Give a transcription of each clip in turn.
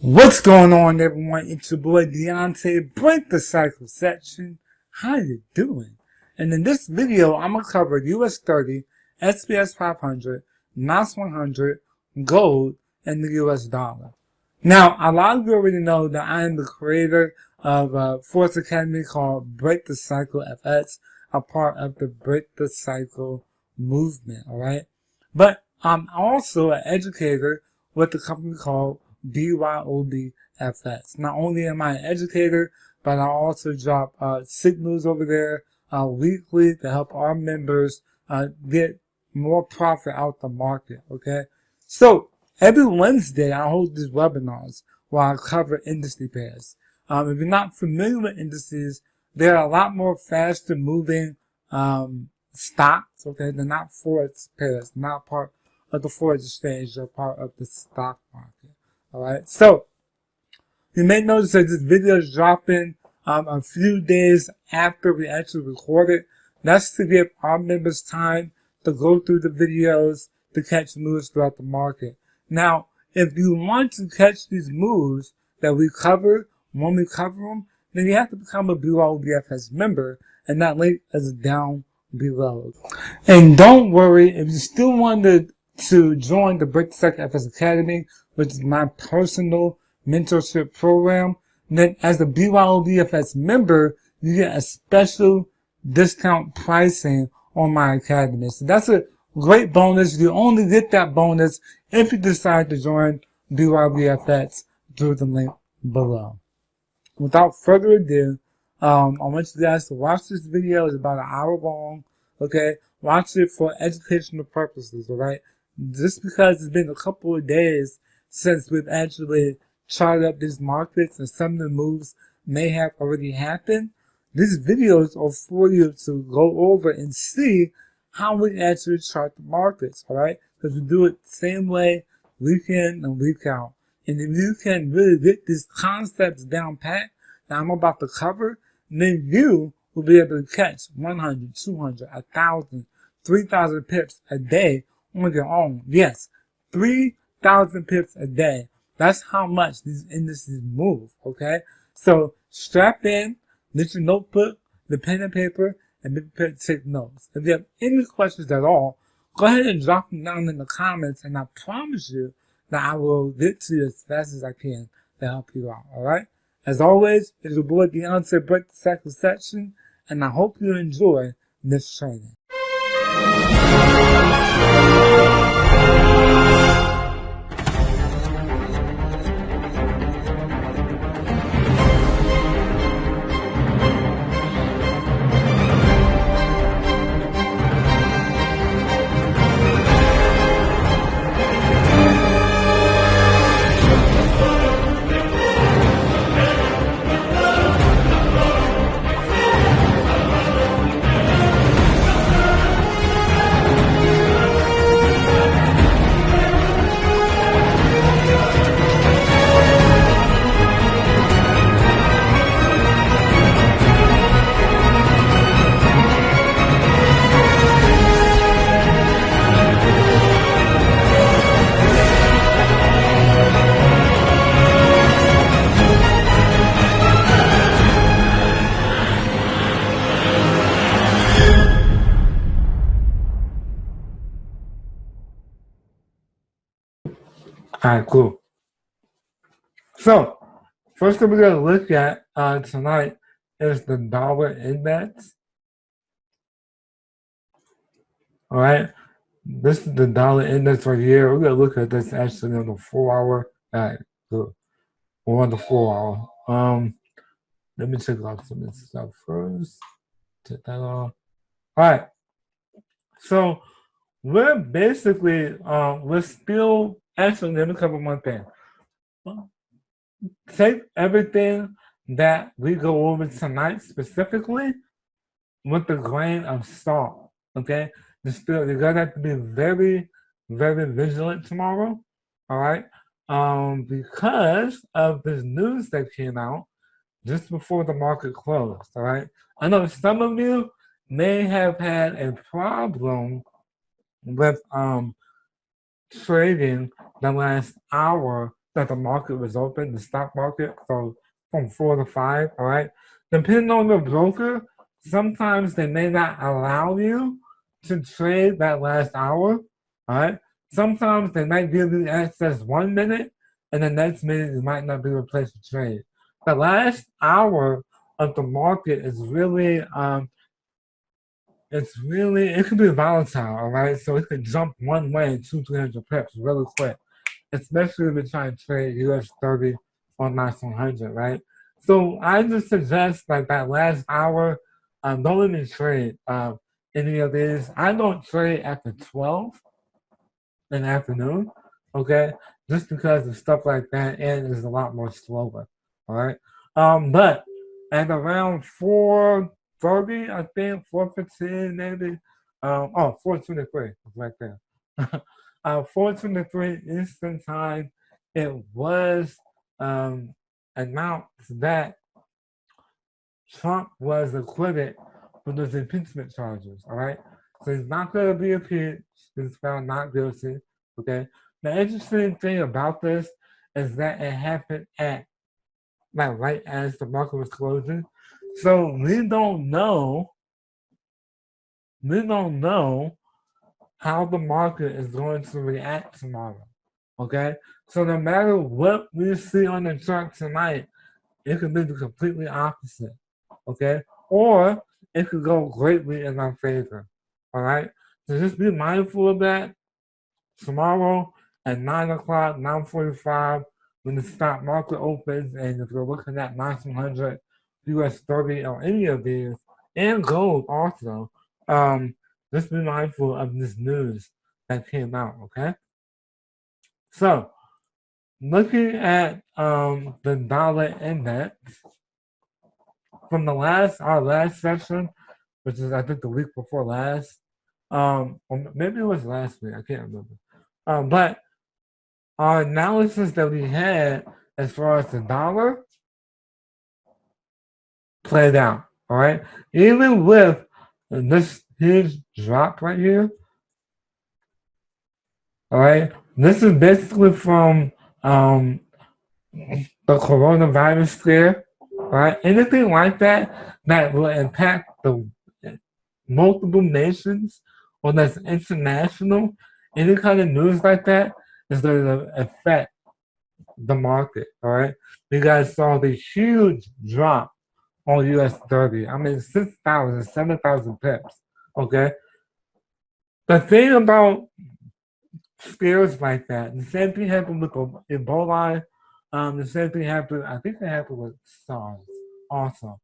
What's going on, everyone? It's your boy DeAnte, Break the Cycle Section. How you doing? And in this video, I'm gonna cover US30, SPS 500, Nas100, gold, and the US dollar. Now, a lot of you already know that I am the creator of a Forex Academy called Break the Cycle FX, a part of the Break the Cycle movement. All right, but I'm also an educator with a company called BYOBFX. Not only am I an educator, but I also drop signals over there weekly to help our members get more profit out the market. Okay, so every Wednesday I hold these webinars where I cover industry pairs. If you're not familiar with indices, they're a lot more faster moving stocks. Okay, they're not forex pairs, not part of the forex exchange, they're part of the stock market. Alright, so you may notice that this video is dropping a few days after we actually record it. That's to give our members time to go through the videos to catch moves throughout the market. Now, if you want to catch these moves that we cover when we cover them, then you have to become a BYOBFX member, and that link is down below. And don't worry, if you still wanted to join the Break the Cycle FX Academy, which is my personal mentorship program, then as a BYOBFX member, you get a special discount pricing on my academy. So that's a great bonus. You only get that bonus if you decide to join BYOBFX through the link below. Without further ado, I want you guys to watch this video. It's about an hour long. Okay, watch it for educational purposes. All right, just because it's been a couple of days since we've actually charted up these markets and some of the moves may have already happened, these videos are for you to go over and see how we actually chart the markets. All right, because we do it the same way week in and week out. And if you can really get these concepts down pat that I'm about to cover, then you will be able to catch 100, 200, 1,000, 3,000 pips a day on your own. Yes, 3,000 pips a day. That's how much these indices move, okay? So strap in, get your notebook, the pen and paper, and be prepared to take notes. If you have any questions at all, go ahead and drop them down in the comments, and I promise you that I will get to you as fast as I can to help you out, alright? As always, it's your boy DeAnte, Break the Cycle Section, and I hope you enjoy this training. Alright, cool. So, first thing we're going to look at tonight is the dollar index. Alright, this is the dollar index right here. We're going to look at this actually on the 4-hour. Alright, good. We're on the 4-hour. Let me check out some of this stuff first. Check that off. Alright, so we're basically, we're still, actually, let me cover one thing. Take everything that we go over tonight specifically with a grain of salt, okay? You're gonna have to be very, very vigilant tomorrow, all right? Because of this news that came out just before the market closed, all right? I know some of you may have had a problem with trading the last hour that the market was open, the stock market, so from 4 to 5, all right? Depending on the broker, sometimes they may not allow you to trade that last hour, all right? Sometimes they might give you access 1 minute, and the next minute you might not be able to place a trade. The last hour of the market is really, it can be volatile, all right? So it can jump one way, 200-300 pips really quick, especially if you're trying to trade US30 or Nas100, right? So I just suggest like that last hour, don't even trade any of these. I don't trade after 12 in the afternoon, okay? Just because of stuff like that, and it's a lot more slower, all right? But at around 4:30, I think 4:15 maybe. 4:23 right there. 4:23 Eastern time. It was announced that Trump was acquitted for those impeachment charges. All right, so he's not going to be impeached. He's found not guilty. Okay. The interesting thing about this is that it happened at like right as the market was closing. So we don't know how the market is going to react tomorrow. Okay? So no matter what we see on the chart tonight, it could be the completely opposite. Okay? Or it could go greatly in our favor. Alright? So just be mindful of that. Tomorrow at 9 o'clock, 9:45, when the stock market opens, and if you're looking at Nas100, US30, or any of these, and gold also, just be mindful of this news that came out, okay? So, looking at the dollar index, from our last session, which is I think the week before last, or maybe it was last week, I can't remember. But our analysis that we had as far as the dollar played out, all right? Even with this huge drop right here, all right? This is basically from the coronavirus scare, right? Anything like that that will impact the multiple nations or that's international, any kind of news like that is going to affect the market, all right? You guys saw the huge drop on US30. I mean, 6,000, 7,000 pips, okay? The thing about scares like that, the same thing happened with Ebola, the same thing happened, I think it happened with SARS also.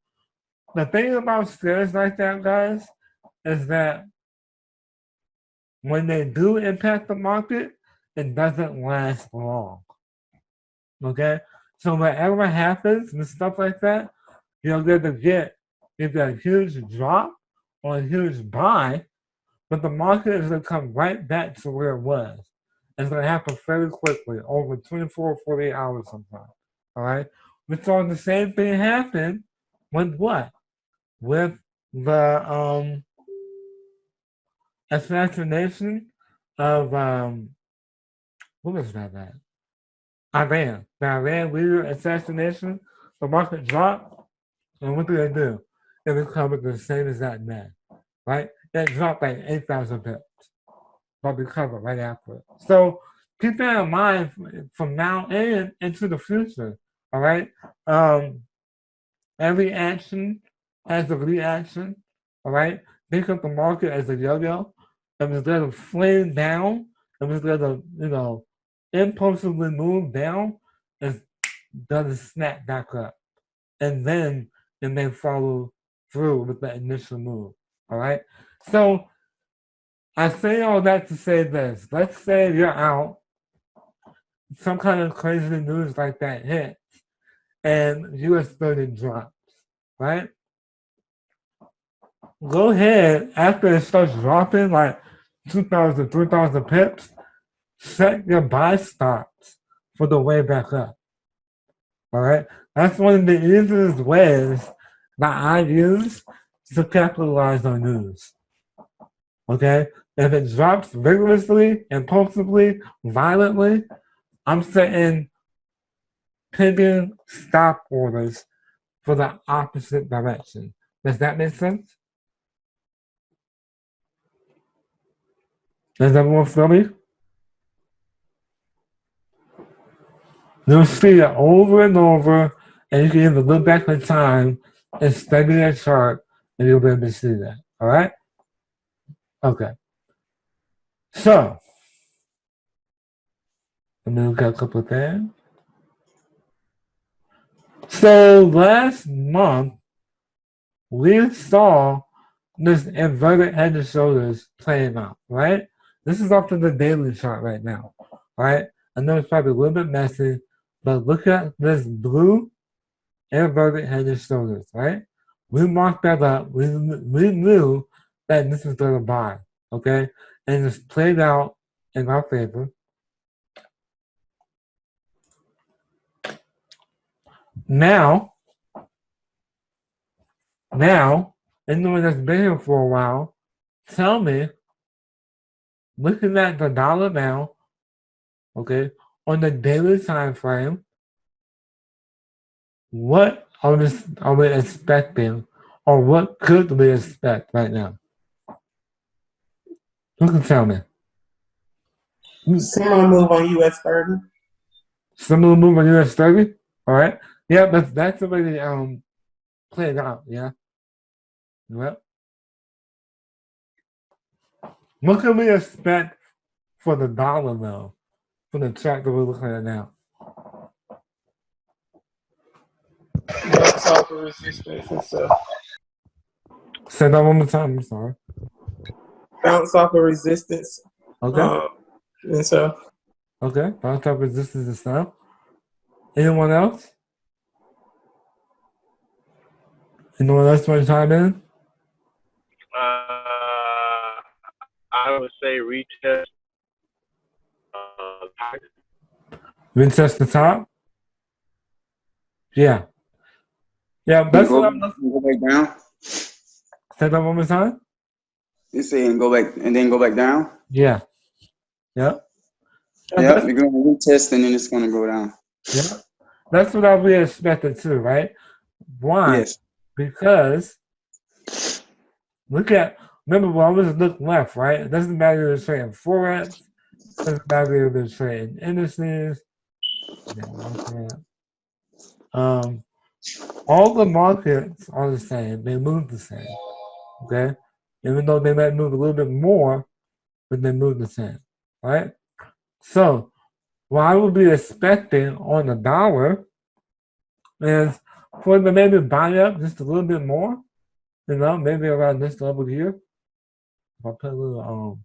The thing about scares like that, guys, is that when they do impact the market, it doesn't last long. Okay? So whatever happens and stuff like that, you'll either get either a huge drop or a huge buy, but the market is going to come right back to where it was. It's going to happen very quickly, over 24, 48 hours sometimes. All right? We saw the same thing happen with what? With the assassination of what was that at? Iran. The Iran leader assassination, the market dropped, and what do? It recovered the same as that man. Right? That dropped like 8,000 pips. But recovered right after it. So keep that in mind from now in into the future. All right? Every action has a reaction. All right? Think of the market as a yo-yo. If it's going to flame down, if it's going to, impulsively move down, it's going to snap back up. And then it may follow through with the initial move. All right? So I say all that to say this. Let's say you're out, some kind of crazy news like that hits, and US30 drops, right? Go ahead, after it starts dropping like 2,000, 3,000 pips, set your buy stops for the way back up. All right? That's one of the easiest ways that I use to capitalize on news. Okay? If it drops vigorously, impulsively, violently, I'm setting picking stop orders for the opposite direction. Does that make sense? Does everyone feel me? You'll see it over and over, and you can either look back in time and study that chart, and you'll be able to see that. All right? Okay. So, let me look at a couple of things. So, last month, we saw this inverted head and shoulders playing out, right? This is off of the daily chart right now, right? I know it's probably a little bit messy, but look at this blue inverted head and shoulders, right? We marked that up. We knew that this is going to buy, okay? And it's played out in our favor. Now, anyone that's been here for a while, tell me, looking at the dollar now, okay, on the daily time frame, what are we expecting, or what could we expect right now? Who can tell me? Similar move on US30. Similar move on US30? All right. Yeah, that's already played out, yeah. Well, what can we expect for the dollar though? For the chart that we're looking at now? Bounce off of resistance and stuff. Say that one more time, I'm sorry. Bounce off of resistance. Okay. And so. Okay, bounce off resistance and stuff. Anyone else? Anyone else want to chime in? I would say retest. Retest the top? Yeah. Yeah, that's what I'm looking. Go back down. Say that one more time? You saying go back and then go back down? Yeah. Yeah. Yeah, you're going to retest and then it's going to go down. Yeah. That's what I really expected too, right? Why? Yes. Because remember, we always look left, right? It doesn't matter if you're trading Forex, it doesn't matter if you're trading indices. All the markets are the same. They move the same. Okay? Even though they might move a little bit more, but they move the same. Right? So, what I would be expecting on the dollar is for them to maybe buy up just a little bit more. You know, maybe around this level here. If I put a little,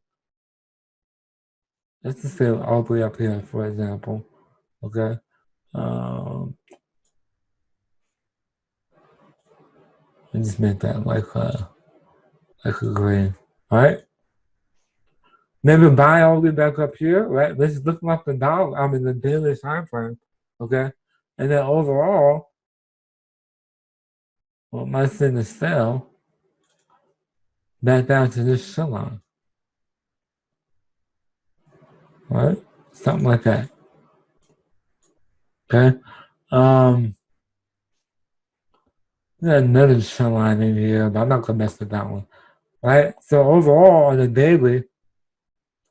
let's just say all the way up here, for example. Okay? And just make that like a green. Alright? Maybe buy all the way back up here, right? This is looking like the dollar, the daily time frame. Okay? And then overall, what might send the sell back down to this shell line. Right? Something like that. Okay? There's another shell line in here, but I'm not gonna mess with that one. Right? So overall on the daily,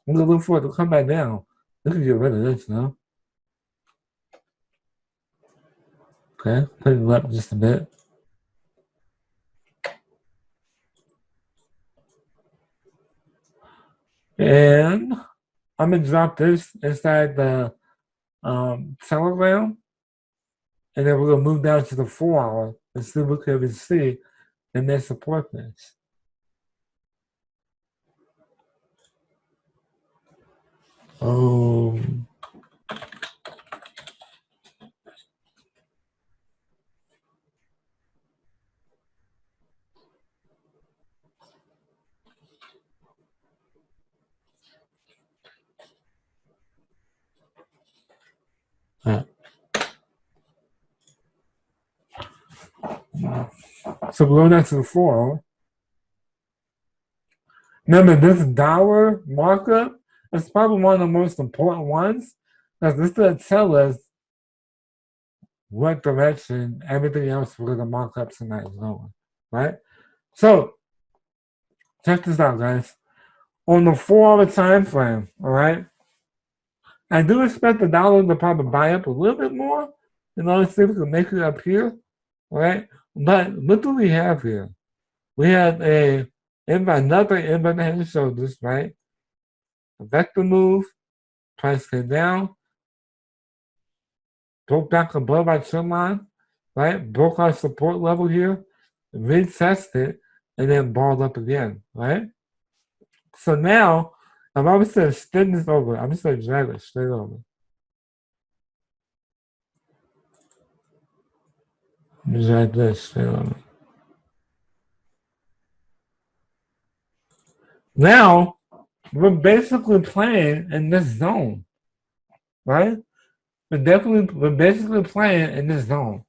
I'm gonna look for it to come back down. We can get rid of this now. Okay, put it up just a bit. And I'm gonna drop this inside the Telegram, and then we're gonna move down to the 4 hour and see what we can even see and then support this. So we're going down to the 4 hour. Remember, this dollar markup is probably one of the most important ones, because this is going to tell us what direction everything else for the markup tonight is going, right? So, check this out, guys. On the 4 hour time frame, all right, I do expect the dollar to probably buy up a little bit more in order to see if we can make it up here, all right? But what do we have here? We have another inverted head and shoulders, right? A vector move, price came down, broke back above our trend line, right? Broke our support level here, retested, and then balled up again, right? So now, if I was to extend this over, I'm just going to drag it straight over. Drag this straight over. Now, we're basically playing in this zone, right? We're basically playing in this zone.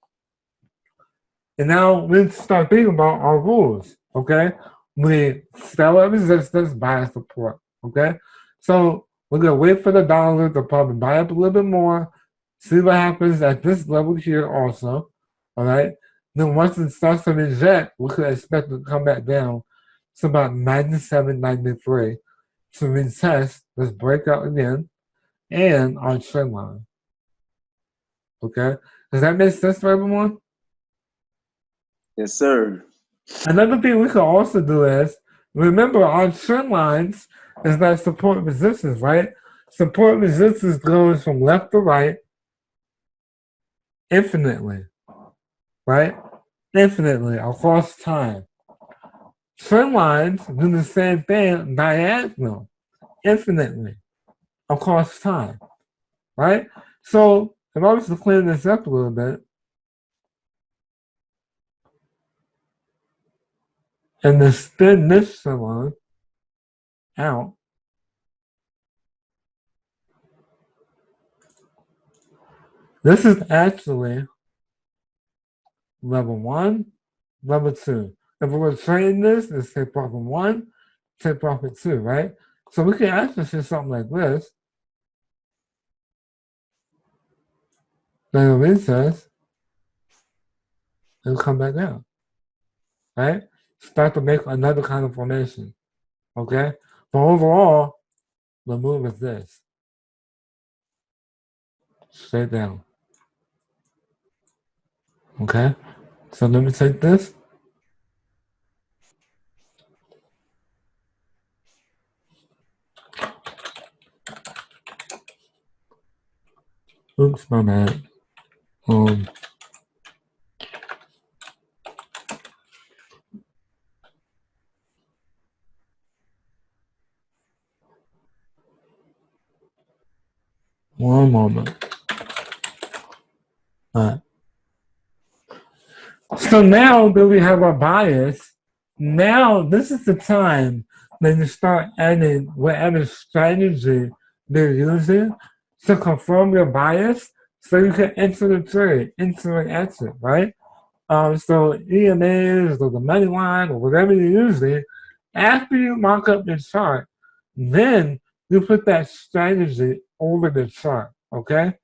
And now we start thinking about our rules, okay? We sell at resistance, buy at support, okay? So we're gonna wait for the dollar to probably buy up a little bit more, see what happens at this level here also, all right? Then once it starts to reject, we could expect it to come back down to about 97, 93 to retest this breakout again and our trend line, okay? Does that make sense for everyone? Yes, sir. Another thing we could also do is, remember our trend lines is like support resistance, right? Support resistance goes from left to right infinitely, right? Infinitely across time. Trend lines do the same thing diagonal, infinitely across time, right? So if I was to clean this up a little bit, and to spin this trend line out, this is actually level 1, level 2. If we were trading this, let's take profit 1, take profit 2, right? So we can actually see something like this. Then it resets, and come back down, right? Start to make another kind of formation, okay? But overall, the move is this. Straight down. Okay? So let me take this. Oops, my bad. One moment. Alright. So now that we have our bias, now this is the time that you start adding whatever strategy they're using to confirm your bias so you can enter the trade, enter and exit, right? So EMAs or the money line or whatever you're using, after you mark up your chart, then you put that strategy over the chart, okay?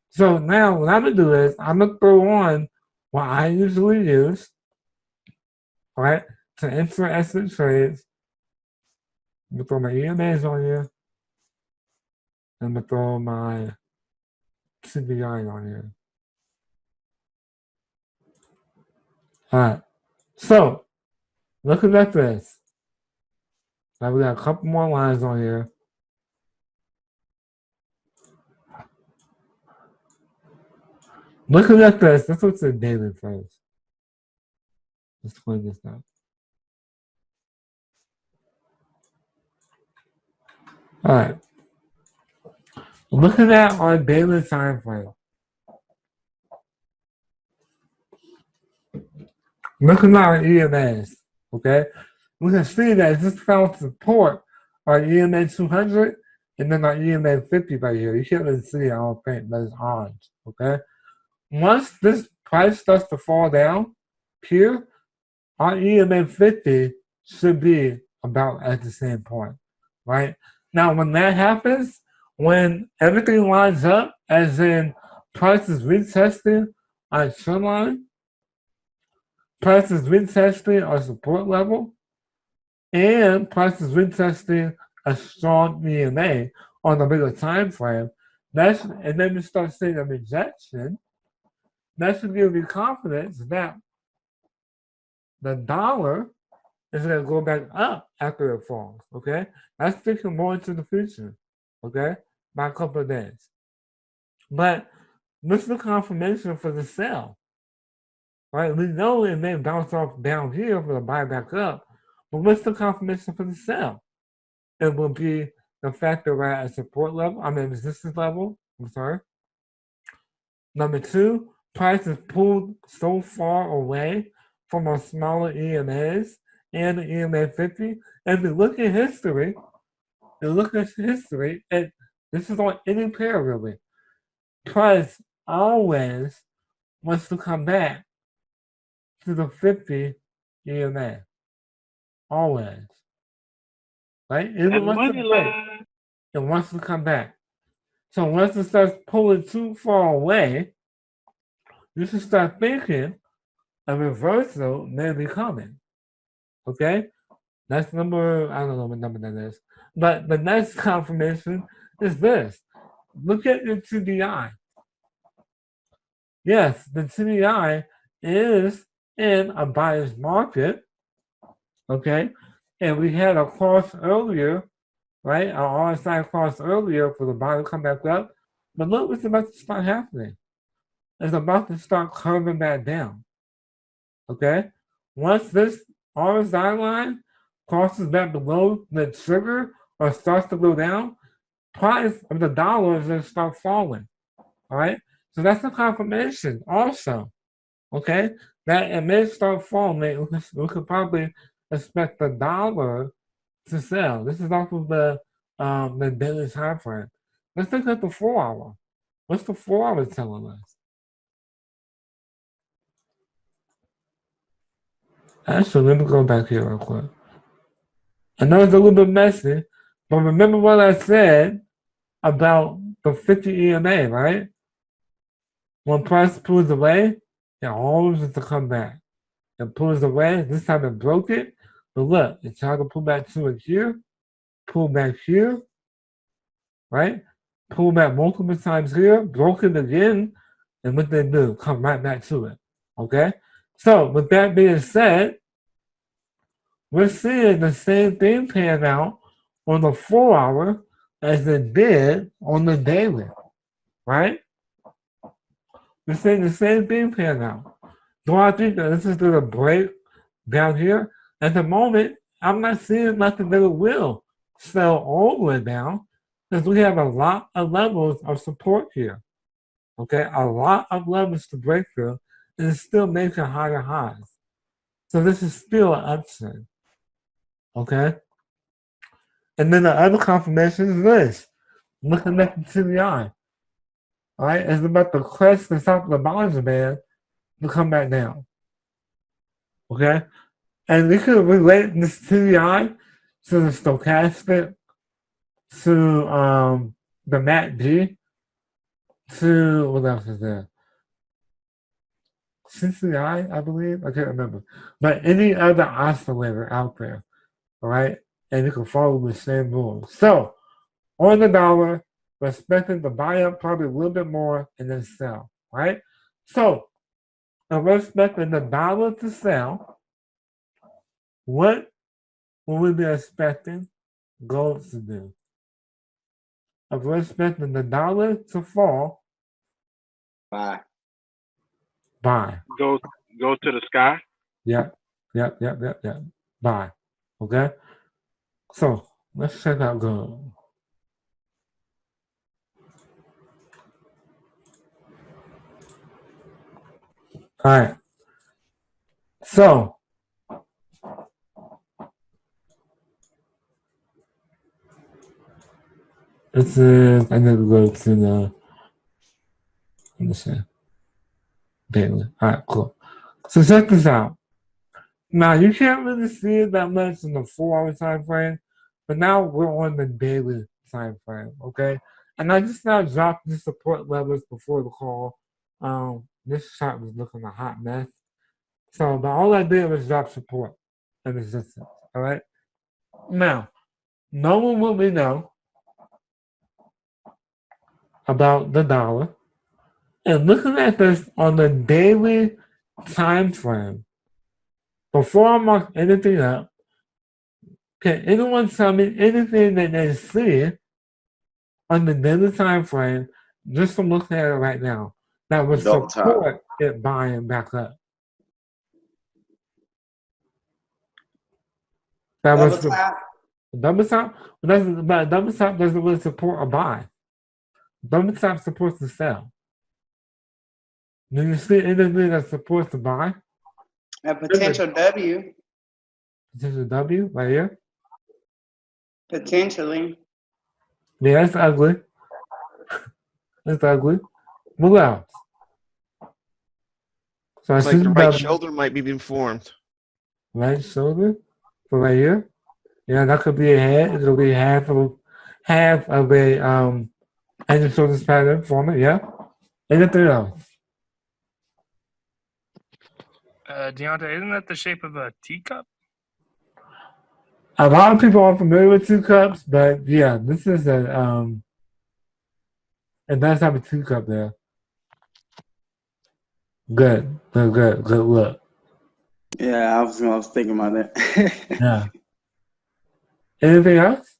So now what I'm gonna do is I'm gonna throw on what I usually use, right, to enter and exit trades. I'm gonna throw my EMAs on here. I'm gonna throw my CBI on here. Alright, so looking at this. Now we got a couple more lines on here. Looking at this, let's look at the daily first. Let's clean this up. Alright. Looking at our daily time frame. Looking at our EMAs, okay? We can see that this found support our EMA 200 and then our EMA 50 right here. You can't really see it, I don't think, but it's orange, okay? Once this price starts to fall down here, our EMA 50 should be about at the same point, right? Now, when that happens, when everything lines up, as in prices retesting a trend line, prices retesting our support level, and prices retesting a strong EMA on the bigger time frame. And then you start seeing a rejection. That should give you confidence that the dollar is going to go back up after it falls. Okay, that's thinking more into the future. Okay, by a couple of days. But this is the confirmation for the sell. Right? We know it may bounce off down here for the buy back up, but what's the confirmation for the sell? It will be the fact that we're at a support level, resistance level. I'm sorry. Number two, price is pulled so far away from our smaller EMAs and the EMA 50. And if you look at history, and this is on any pair really, price always wants to come back to the 50 EMA. Always. Right? Even once it breaks, it wants to come back. So once it starts pulling too far away, you should start thinking a reversal may be coming. Okay? That's number, I don't know what number that is. But the next confirmation is this. Look at your TDI. Yes, the TDI is in a buyer's market. Okay? And we had a cross earlier, right? Our RSI cross earlier for the buyer to come back up. But look what's about to start happening. It's about to start curving back down. Okay? Once this RSI line crosses back below the trigger or starts to go down, price of the dollar is going to start falling. All right? So that's the confirmation also. Okay? That it may start falling. We could probably expect the dollar to sell. This is off of the daily time frame. Let's look at the 4 hour. What's the 4 hour telling us? Actually, let me go back here real quick. I know it's a little bit messy, but remember what I said about the 50 EMA, right? When price pulls away, it always is to come back. It pulls away. This time it broke it, but look, it tried to pull back to it here, pull back here, right? Pull back multiple times here, broke it again, and what they do, come right back to it. Okay? So, with that being said, we're seeing the same thing pan out on the 4 hour as it did on the daily, right? We're seeing the same thing pan out. Do I think that this is going to break down here? At the moment, I'm not seeing nothing that it will sell all the way down because we have a lot of levels of support here. Okay, a lot of levels to break through, and it's still making higher highs. So this is still an uptrend. Okay? And then the other confirmation is this. Looking at the TDI. Alright? It's about to crest the top of the Bollinger Band to come back down. Okay? And we could relate this TDI to the stochastic, to the MACD, to what else is there? CCI, I believe. I can't remember. But any other oscillator out there. Alright? And you can follow the same rules. So, on the dollar, we're expecting to buy up probably a little bit more and then sell. Right? So, if we're expecting the dollar to sell, what will we be expecting gold to do? If we're expecting the dollar to fall, Bye. buy. Go to the sky. Yep. Buy. Okay? So, let's check out gold. Alright. So, this is, I need to go to the, let me see, daily. Alright, cool. So check this out. Now, you can't really see it that much in the 4 hour time frame, but now we're on the daily time frame, okay? And I just now dropped the support levels before the call. This chart was looking a hot mess. So, but all I did was drop support and resistance. All right. Now, knowing what we know about the dollar and looking at this on the daily time frame, before I mark anything up, can anyone tell me anything that they see on the daily time frame just from looking at it right now that would Double top. support it buying back up? That Double was the top. double top, but double top doesn't really support a buy. Double top supports the sell. Do you see anything that supports the buy? A potential W. Potential W right here. Potentially. Yeah, it's ugly. It's ugly. What else? So I It's see like the the right W. shoulder might be being formed. Right shoulder. So right here. Yeah, that could be a head. It could be half of a head and shoulders pattern forming. Yeah. Anything else? DeAnte, isn't that the shape of a teacup? A lot of people are familiar with two cups, but yeah, this is it does have a two cup there. Good look. Yeah, I was thinking about that. Yeah. Anything else?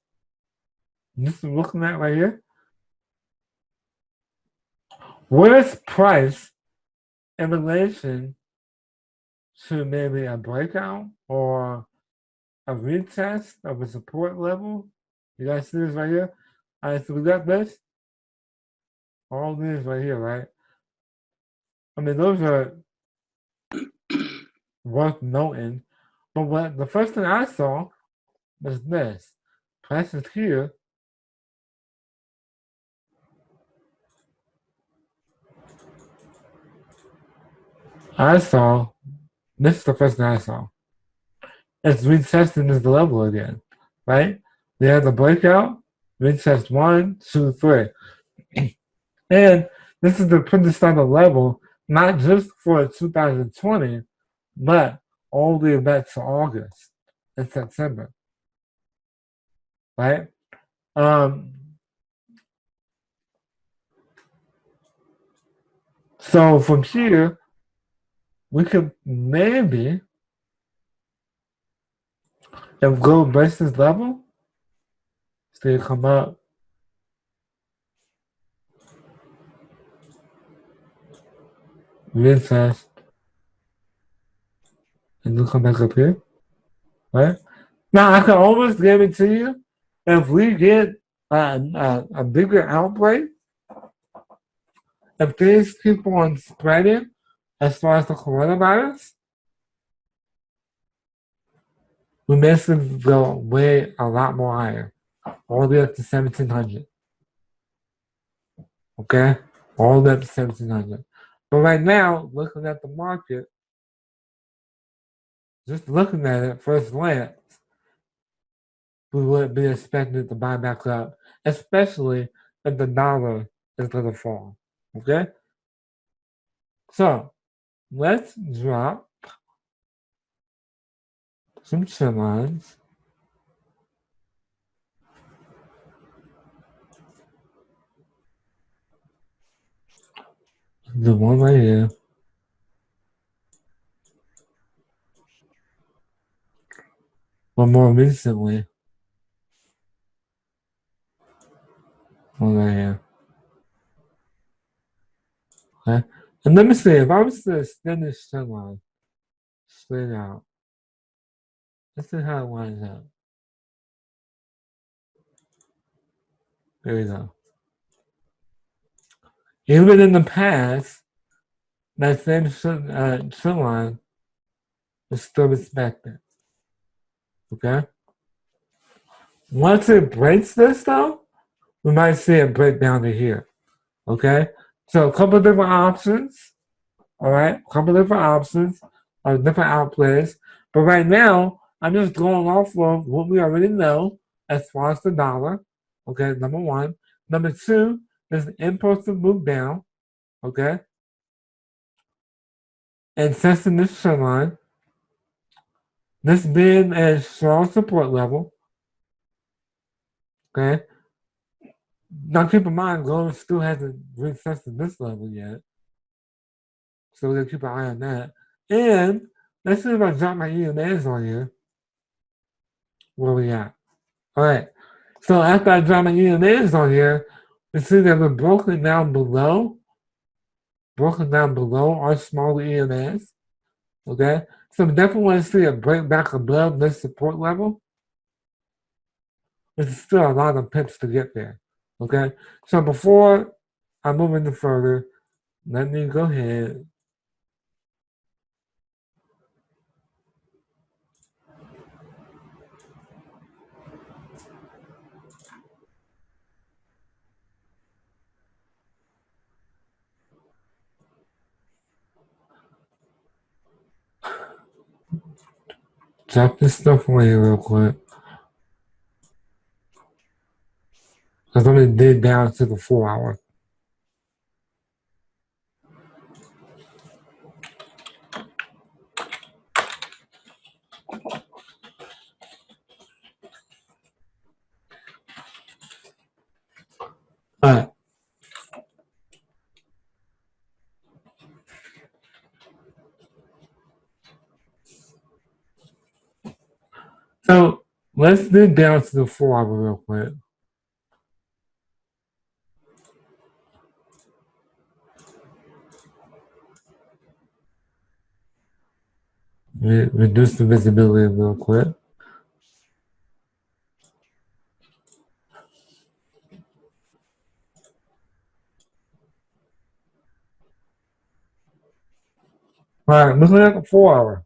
Just looking at right here. Where's price in relation to maybe a breakout or a retest of a support level? You guys see this right here? All right, so we got this. All these right here, right? I mean, those are worth noting. But what the first thing I saw was this. Price is here. This is the first thing I saw. It's retesting this level again, right? They have the breakout, retest 1, 2, 3. And this is the pretty standard level, not just for 2020, but all the way back to August and September, right? So from here, we could maybe, if gold breaks this level, still come up. Retest, and then come back up here, right? Now I can almost guarantee you, if we get a bigger outbreak, if things keep on spreading as far as the coronavirus, we may go way a lot more higher, all the way up to 1700. Okay? All the way up to 1700. But right now, looking at the market, just looking at it first glance, we wouldn't be expecting it to buy back up, especially if the dollar is going to fall. Okay? So, let's drop some trend lines. The one right here. One more recently. One right here. Okay? And let me see, if I was to extend this trend line straight out, let's see how it lines up. There we go. Even in the past, that same trend line is still respected. Okay? Once it breaks this, though, we might see it break down to here. Okay? So a couple of different options. All right? A couple of different options of different outplays. But right now, I'm just going off of what we already know as far as the dollar. Okay, number one. Number two is the impulsive move down. Okay? and testing this trend line. This being a strong support level. Okay. Now keep in mind, gold still hasn't retested this level yet. So we're gonna keep an eye on that. And let's see if I drop my EMAs on here. Where we at? Alright. So after I drop my EMAs on here, we see that we're broken down below our smaller EMAs. Okay? So we definitely want to see a break back above this support level. There's still a lot of pips to get there. Okay? So before I move any further, let me go ahead. Drop this stuff away real quick. Because I'm going to dig down to the 4 hour. Alright. So let's dig down to the 4 hour real quick. Reduce the visibility real quick. Alright, looking at the 4 hour.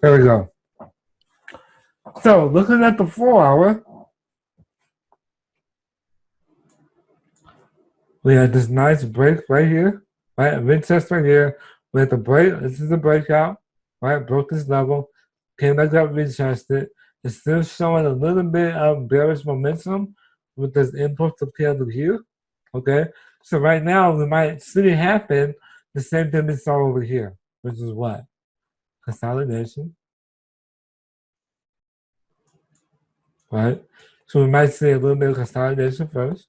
There we go. So looking at the 4 hour, we had this nice break right here, right? Mid test right here. We had the break. This is the breakout, right? Broke this level, came back up, retested. It's still showing a little bit of bearish momentum with this impulse to candle here. Okay, so right now we might see it happen the same thing we saw over here, which is what? Consolidation. Right? So we might see a little bit of consolidation first.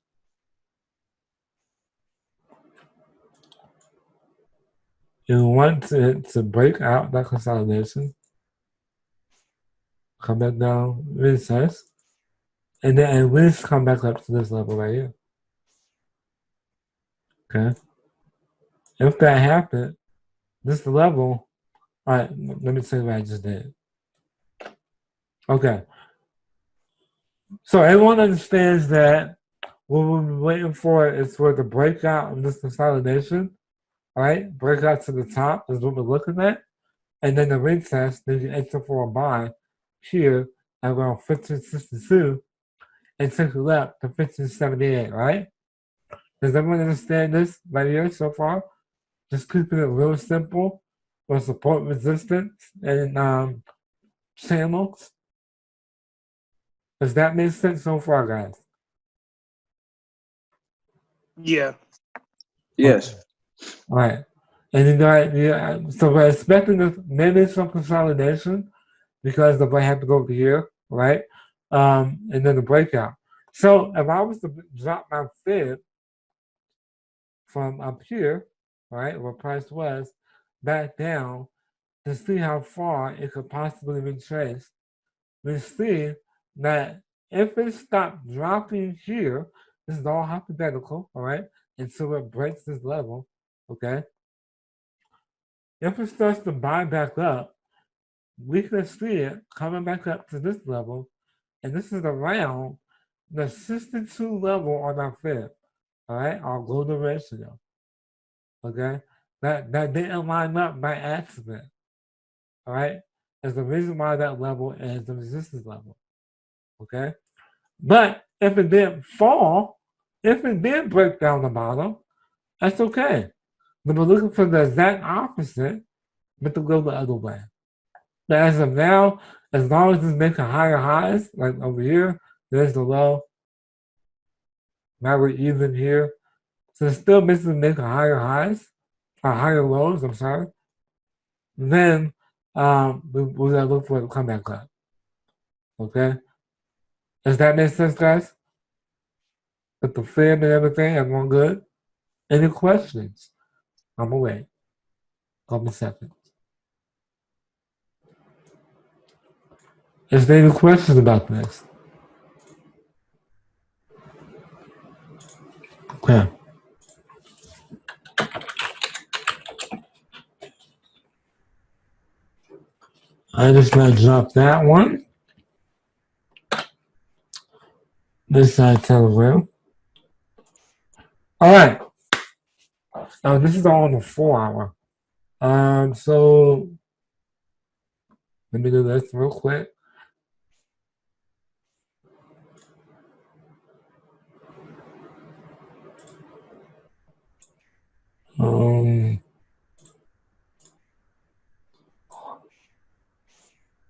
You want it to break out that consolidation, come back down, retest, and then at least come back up to this level right here. Okay. If that happened, this level, all right, let me tell you what I just did. Okay. So everyone understands that what we're waiting for is for the breakout of this consolidation, all right? Breakout to the top is what we're looking at. And then the retest, then you enter for a buy here at around 1562 and take a left to 1578, right? Does everyone understand this right here so far? Just keeping it real simple for support resistance and channels. Does that make sense so far, guys? Yeah. Yes. All right. And then so we're expecting maybe some consolidation because the break had to go over here, right? And then the breakout. So if I was to drop my fib from up here, right, where price was, back down to see how far it could possibly retrace, we see that if it stopped dropping here, this is all hypothetical, all right, until it breaks this level, okay? If it starts to buy back up, we can see it coming back up to this level, and this is around the 62 level on our fib, all right, our golden ratio, okay? That didn't line up by accident, all right? There's the reason why that level is the resistance level, okay? But if it didn't fall, if it did break down the bottom, that's okay. But we're looking for the exact opposite, but to go the other way. But as of now, as long as it's making higher highs, like over here, There's the low. Now we're even here. So it's still missing making higher highs, or higher lows, I'm sorry. Then we're gonna look for it to come back up. Okay? Does that make sense, guys? With the fib and everything, everyone good? Any questions? I'm gonna wait. Couple seconds. Is there any questions about this? Okay. I just gonna drop that one. This side Telegram. All right. Now this is all on the 4 hour. So let me do this real quick.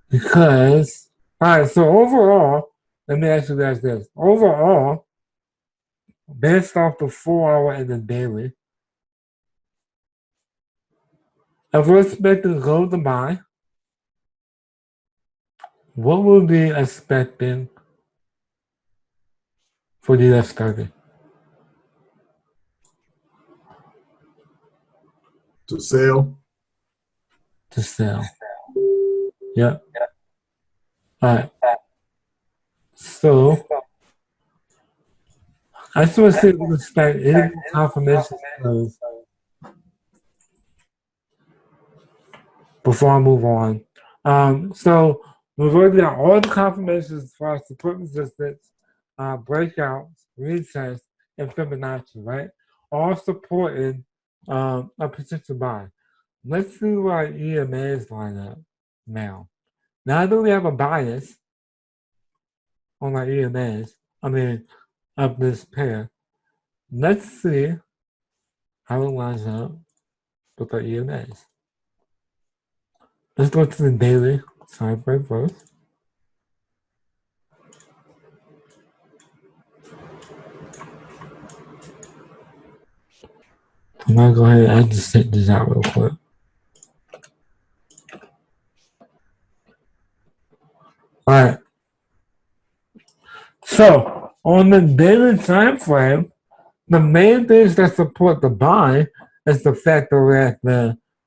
Because, all right, so overall, let me ask you guys this. Overall, based off the 4 hour and the daily, if we're expecting gold to buy, what will we be expecting for the US30? To sell. To sell. Yep. All right. So, I just want to see if we can expect any confirmation before I move on. So, we've already got all the confirmations as far as support resistance, breakouts, retests, and Fibonacci, right? All supporting a potential buy. Let's see where our EMAs line up now. Now that we have a bias on our EMAs, of this pair, let's see how it lines up with our EMAs. Let's go to the daily time frame first. I'm gonna go ahead and just take this out real quick. Alright. So on the daily time frame, the main things that support the buy is the fact that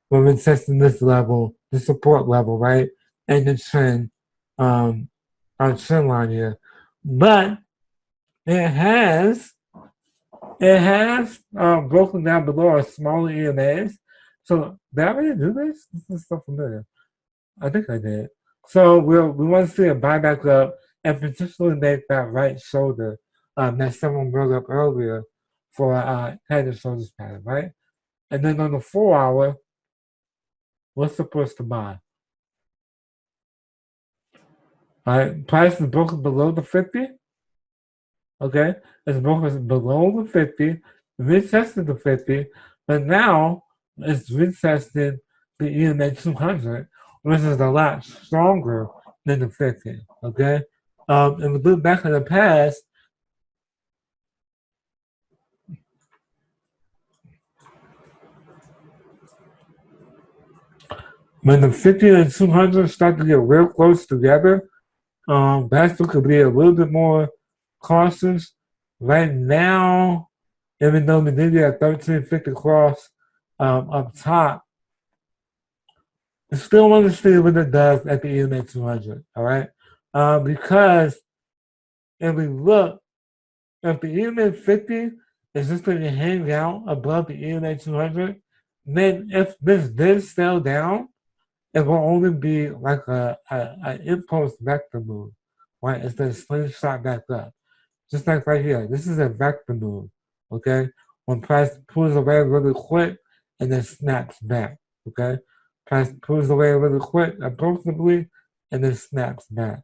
we're testing this level, the support level, right? And the trend, our trend line here. But it has broken down below our smaller EMAs. So did I already do this? This is so familiar. I think I did. So we want to see a buy back up and potentially make that right shoulder that someone brought up earlier for head and shoulders pattern, right? And then on the 4 hour, what's supposed to buy? All right, price is broken below the 50. Okay, it's broken below the 50, retested the 50, but now it's retested the EMA 200, which is a lot stronger than the 50. Okay, if we look back in the past, when the 50 and 200 start to get real close together, that's what could be a little bit more cautious. Right now, even though we did get a 1350 cross up top, I still want to see what it does at the EMA 200, all right? Because if we look, if the EMA 50 is just going to hang out above the EMA 200, then if this did sell down, it will only be like an impulse vector move, right? It's a slingshot back up. Just like right here, this is a vector move, okay? When price pulls away really quick and then snaps back, okay? Price pulls away really quick, approximately, and then snaps back.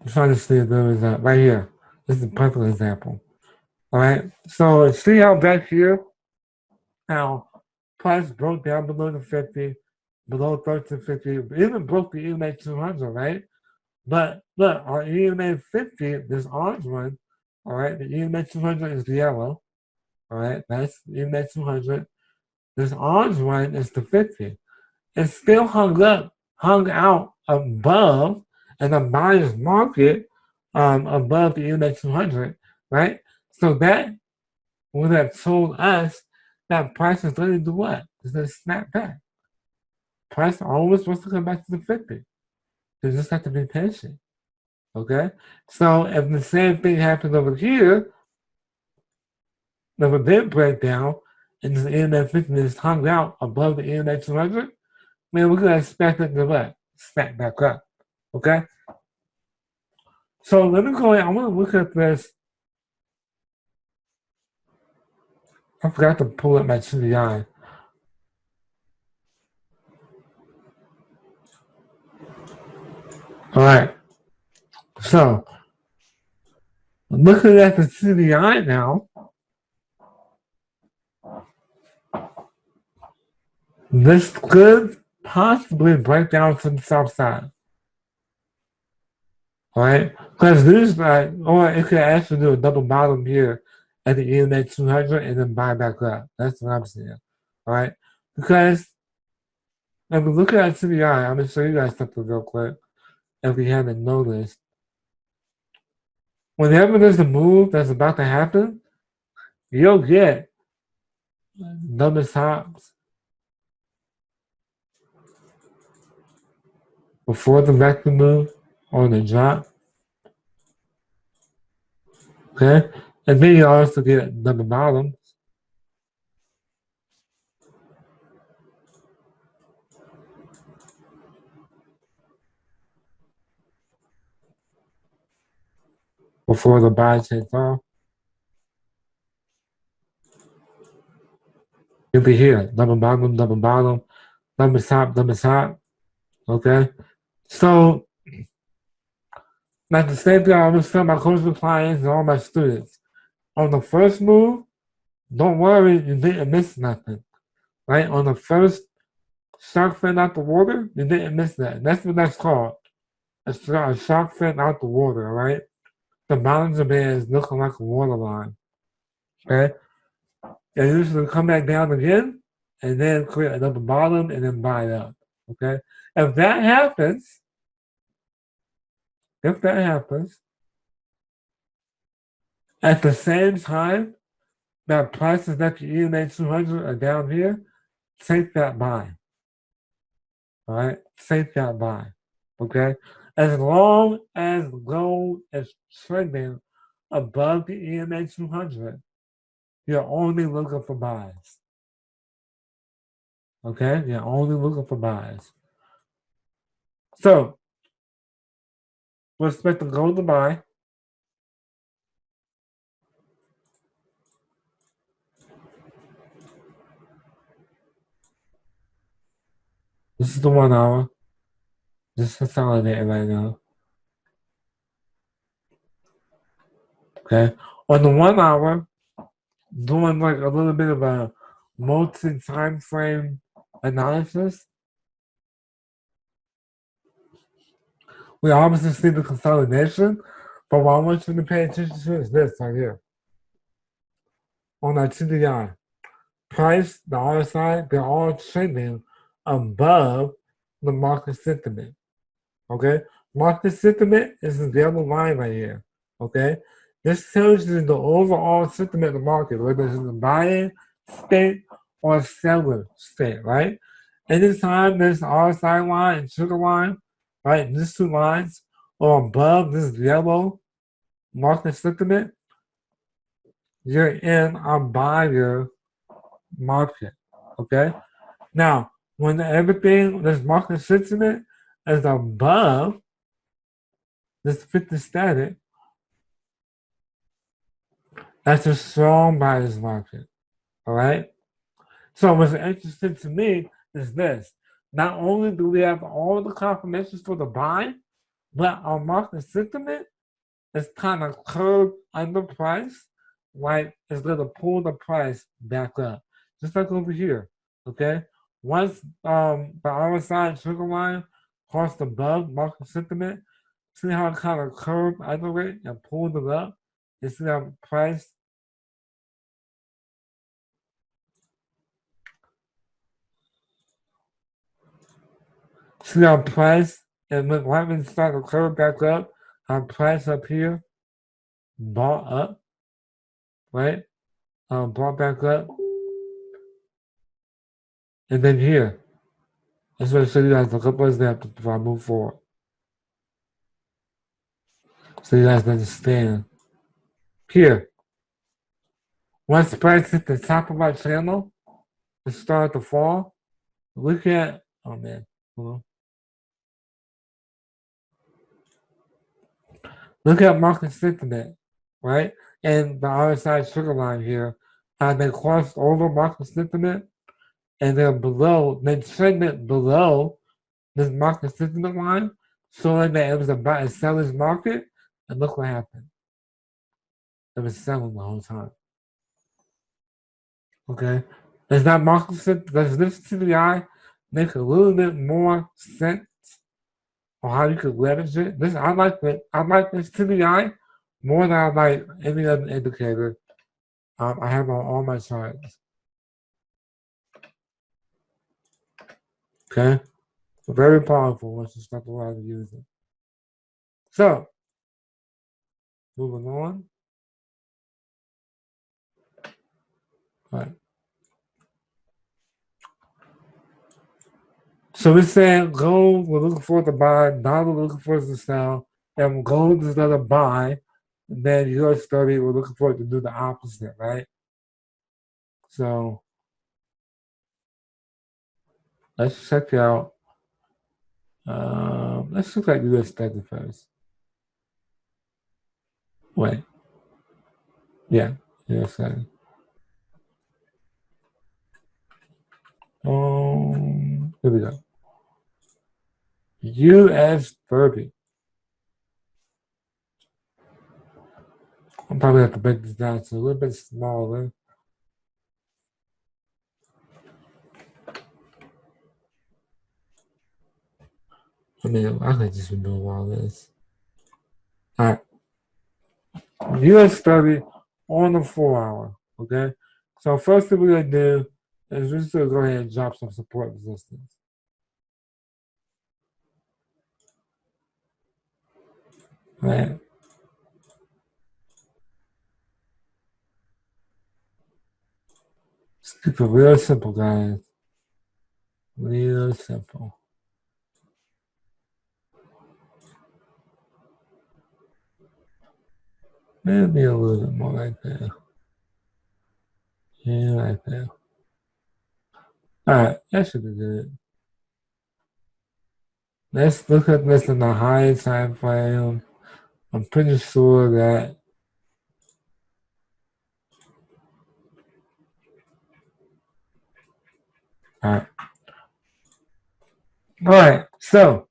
I'm trying to see if there is right here. This is a perfect example. All right, so see how back here, how price broke down below the 50, below 1350, even broke the EMA 200, right? But look, our EMA 50, this orange one, all right, the EMA 200 is the yellow, all right, that's EMA 200. This orange one is the 50. It's still hung out above in the buyer's market, above the EMA 200, right? So that would have told us that price is going to do what? It's going to snap back. Price always wants to come back to the 50. You just have to be patient. Okay? So if the same thing happens over here, if a big breakdown and this EMA 50 is hung out above the EMA 200, man, we're going to expect it to what? Snap back up. Okay? So let me go ahead. I want to look at this. I forgot to pull up my CDI. All right. So, looking at the CDI now, this could possibly break down to the south side. All right? Because this, or it could actually do a double bottom here at the EMA 200 and then buy back up. That's what I'm seeing. All right? Because if we look at CDI, I'm going to show you guys something real quick if we haven't noticed. Whenever there's a move that's about to happen, you'll get double tops before the vector move or the drop. Okay? And then you also get double bottoms. Before the buy takes off. You'll be here. Double bottom, double top, double top. Okay? So, like the same thing I always tell my coaching clients and all my students. On the first move, don't worry, you didn't miss nothing. Right? On the first shark fin out the water, you didn't miss that. That's what that's called. A shark fin out the water, right? The Bollinger Band is looking like a waterline. Okay? They usually come back down again and then create another bottom and then buy it up. Okay? If that happens, at the same time that prices at the EMA 200 are down here, take that buy. All right? Take that buy. Okay? As long as gold is trending above the EMA 200, you're only looking for buys. Okay? You're only looking for buys. So, we expect the gold to buy. This is the 1 hour. Just consolidating right now. Okay? On the 1 hour, doing like a little bit of a multi-time frame analysis, we obviously see the consolidation, but what I want you to pay attention to is this right here. On our TDI, price, the RSI, they're all trending above the market sentiment. Okay? Market sentiment is the yellow line right here. Okay? This tells you the overall sentiment of the market, whether it's in the buying state or seller state, right? Anytime this RSI line and trigger line, right, these two lines are above this yellow market sentiment, you're in a buyer market, okay? Now, when everything, this market sentiment is above this 50 static, that's a strong buyer's market, all right? So what's interesting to me is this. Not only do we have all the confirmations for the buy, but our market sentiment is kind of curved underpriced, like it's going to pull the price back up. Just like over here, okay? Once the RSI trigger line crossed above market sentiment, See how it kind of curved under it and pulled it up? You see that price? See our price? And when right when it started to curve back up, our price up here bought up, right? Brought back up. And then here, I just want to show you guys a couple of examples before I move forward. So you guys understand. Here, once price hit the top of our channel, it started to fall. Look at, oh man, hold on. Look at market sentiment, right? And the RSI sugar line here, how they crossed over market sentiment, and they're below, they trended below this market sentiment line, showing that it was about a seller's market, and look what happened. It was selling the whole time. Okay? Does that market sentiment, does this CPI make a little bit more sense on how you could leverage it? This I like this CPI more than I like any other indicator I have on all my charts. Okay? Very powerful once you start to learn how to use it. So, moving on. All right. So we're saying gold, we're looking for to buy, dollar, we're looking for to sell, and gold is another buy, and then US30, we're looking for it to do the opposite, right? So, let's check out, let's look at US30 first. Wait. Yeah, US30. Here we go. US30. I'm probably have to break this down to a little bit smaller. I mean, I could just remove all this. All right. US30 on the 4 hour. Okay. So first thing we're gonna do is we're just gonna go ahead and drop some support resistance. Right. Let's keep it real simple, guys. Real simple. Maybe a little bit more right there. Yeah, right there. Alright, that should be good. Let's look at this in the higher time frame. I'm pretty sure that Alright, so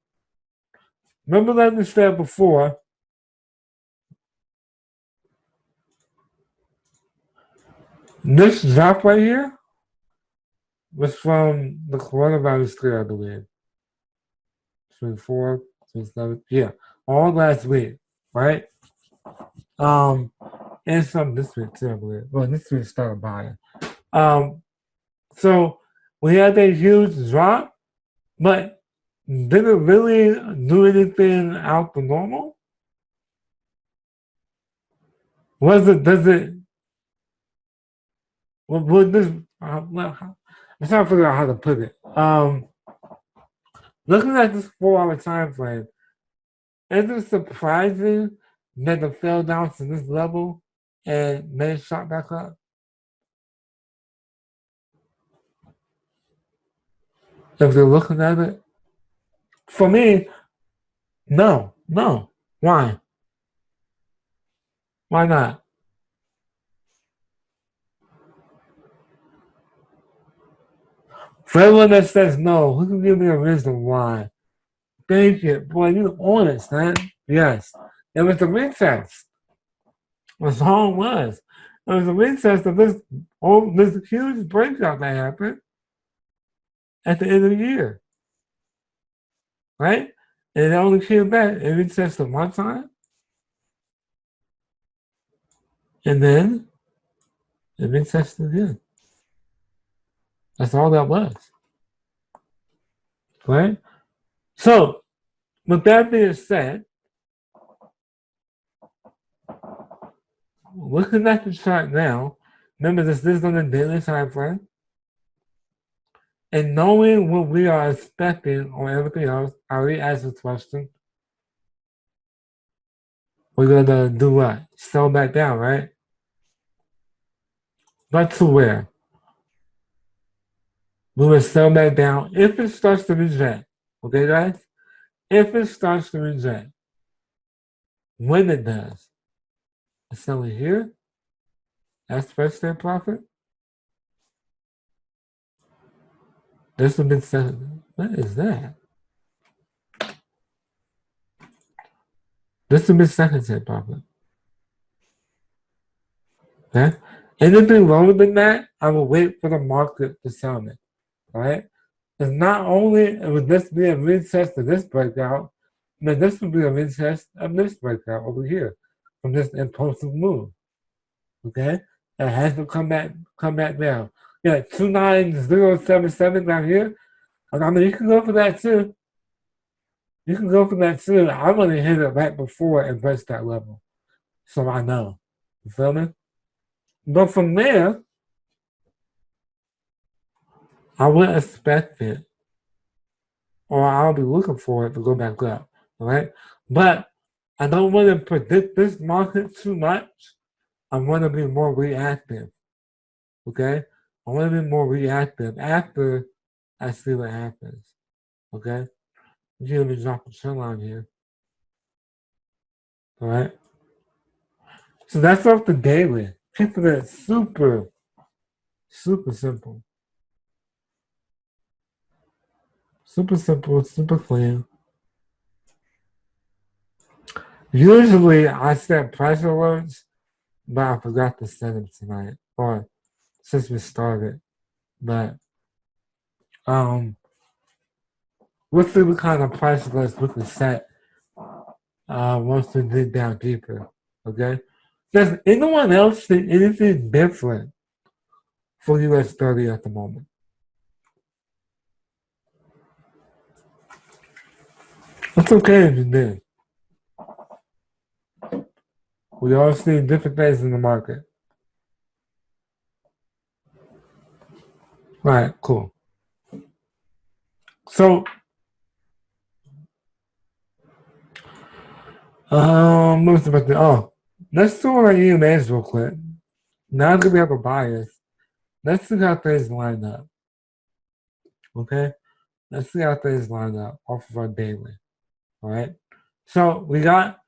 remember like we said before, this drop right here was from the coronavirus scare, I believe. 24, 27, yeah, all last week, right? And some this week too, I believe. Well, this week started buying. So we had a huge drop, but did it really do anything out the normal? Does it, would this, I'm trying to figure out how to put it. Looking at this 4 hour time frame, is it surprising that it fell down to this level and then shot back up? If you're looking at it, for me, no. Why? Why not? For everyone that says no, who can give me a reason why? Thank you. Boy, you're honest, man. Yes. It was a retest. That's all it was. It was a retest of this huge breakout that happened at the end of the year. Right? And it only came back and retested one time. And then it retested again. That's all that was. Right? So, with that being said, looking at the chart now, remember this is on the daily time frame, and knowing what we are expecting on everything else, I already asked this question. We're gonna do what? Sell back down, right? But to where? We will sell back down if it starts to reject. Okay, guys? If it starts to reject. When it does. It's selling here. That's first day profit. This will be selling. What is that? This will be second day profit. Okay? Anything lower than that, I will wait for the market to sell me. Alright? Because not only would this be a retest of this breakout, but this would be a retest of this breakout over here from this impulsive move. Okay? It has to come back down. Yeah, 29077 down here. I mean, you can go for that too. You can go for that too. I'm going to hit it right before it breaks that level. So I know. You feel me? But from there, I would expect it, or I'll be looking for it to go back up. All right? But I don't want to predict this market too much. I want to be more reactive. Okay? I want to be more reactive after I see what happens. Okay? You let me drop a trend line here. Alright? So that's off the daily. Keeping it super, super simple. Super simple, super clean. Usually I set price alerts, but I forgot to set them tonight. Or since we started. But we'll see what kind of price alerts we can set once we dig down deeper. Okay? Does anyone else see anything different for US30 at the moment? It's okay if you did. We all see different things in the market. Right, cool. So, what was about to, let's do our EMAs real quick. Now that we have a bias, let's see how things line up. Okay? Let's see how things line up off of our daily. Alright? So, we got,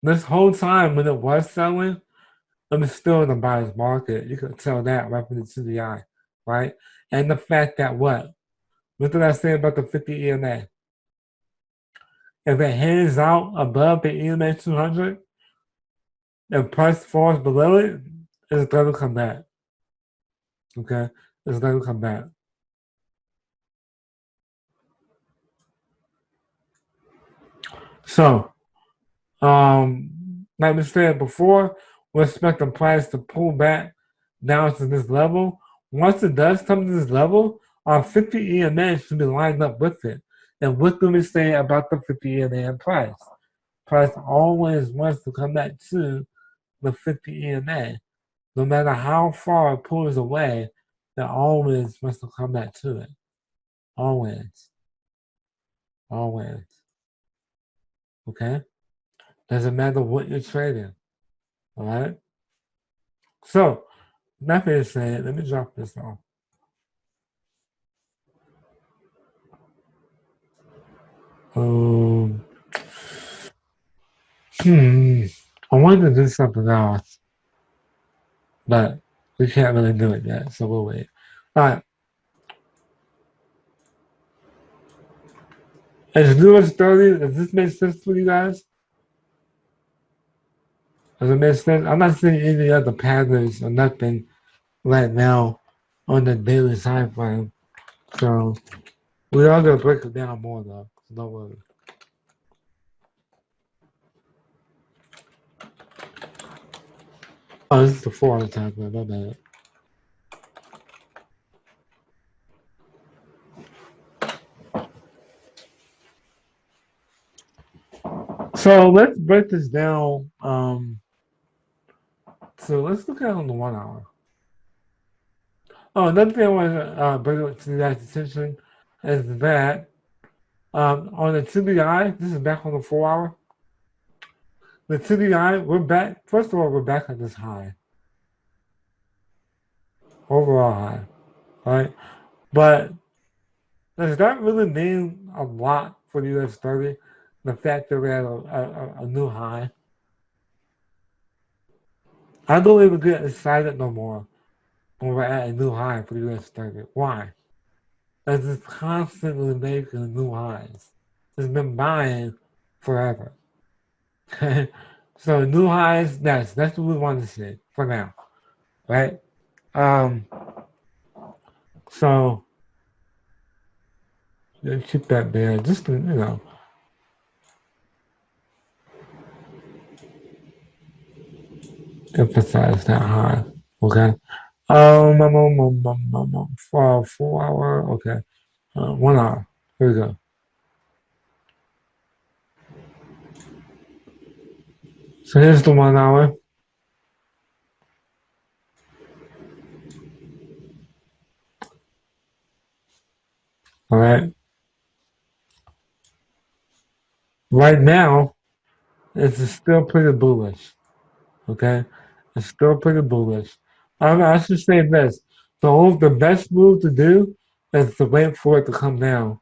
this whole time when it was selling, it was still in the buyer's market. You could tell that right from the CDI, right? And the fact that what? What did I say about the 50 EMA? If it hands out above the EMA 200, and price falls below it, it's going to come back. Okay? It's going to come back. So, like we said before, we're expecting price to pull back down to this level. Once it does come to this level, our 50 EMA should be lined up with it. And what do we say about the 50 EMA and price? Price always wants to come back to the 50 EMA. No matter how far it pulls away, it always wants to come back to it. Always. Always. Okay? Doesn't matter what you're trading. Alright? So, that being said, let me drop this off. I wanted to do something else, but we can't really do it yet, so we'll wait. Alright. As US30, does this make sense for you guys? Does it make sense? I'm not seeing any other patterns or nothing right now on the daily time frame. So We are gonna break it down more though. Don't worry. Oh, this is the 4-hour time frame. My bad. So let's break this down. So let's look at it on the 1 hour. Oh, another thing I want to bring up to you guys' attention is that on the TBI, this is back on the 4 hour. The TBI, we're back. First of all, we're back at this high, overall high, right? But does that really mean a lot for the US30? The fact that we're at a new high. I don't even get excited no more when we're at a new high for the US30. Why? Because it's constantly making new highs. It's been buying forever. Okay? So new highs, that's what we want to see for now. Right? So keep that there. Just to, emphasize that high. Okay? For 4 hour, okay. 1 hour. Here we go. So here's the 1 hour. All right. Right now, it's still pretty bullish. Okay, it's still pretty bullish. I should say this: the best move to do is to wait for it to come down.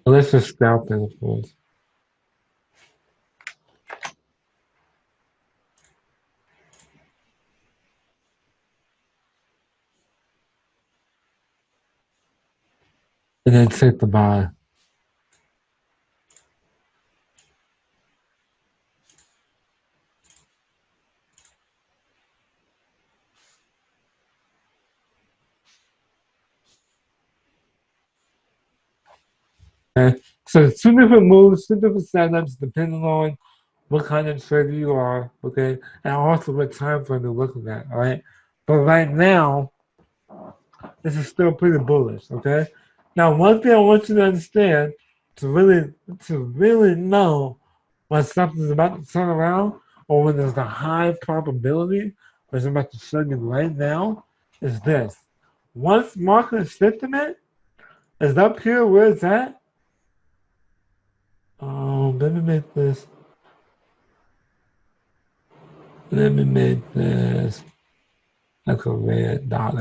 Let's just scalp it, of course. And then take the buy. Okay, so two different moves, two different setups, depending on what kind of trader you are. Okay, and also what time frame you're looking at. All right, but right now, this is still pretty bullish. Okay, now one thing I want you to understand to really know when something's about to turn around or when there's a high probability, which I'm about to show you right now, is this. Once market sentiment is up here where it's at, let me make this like a red dot.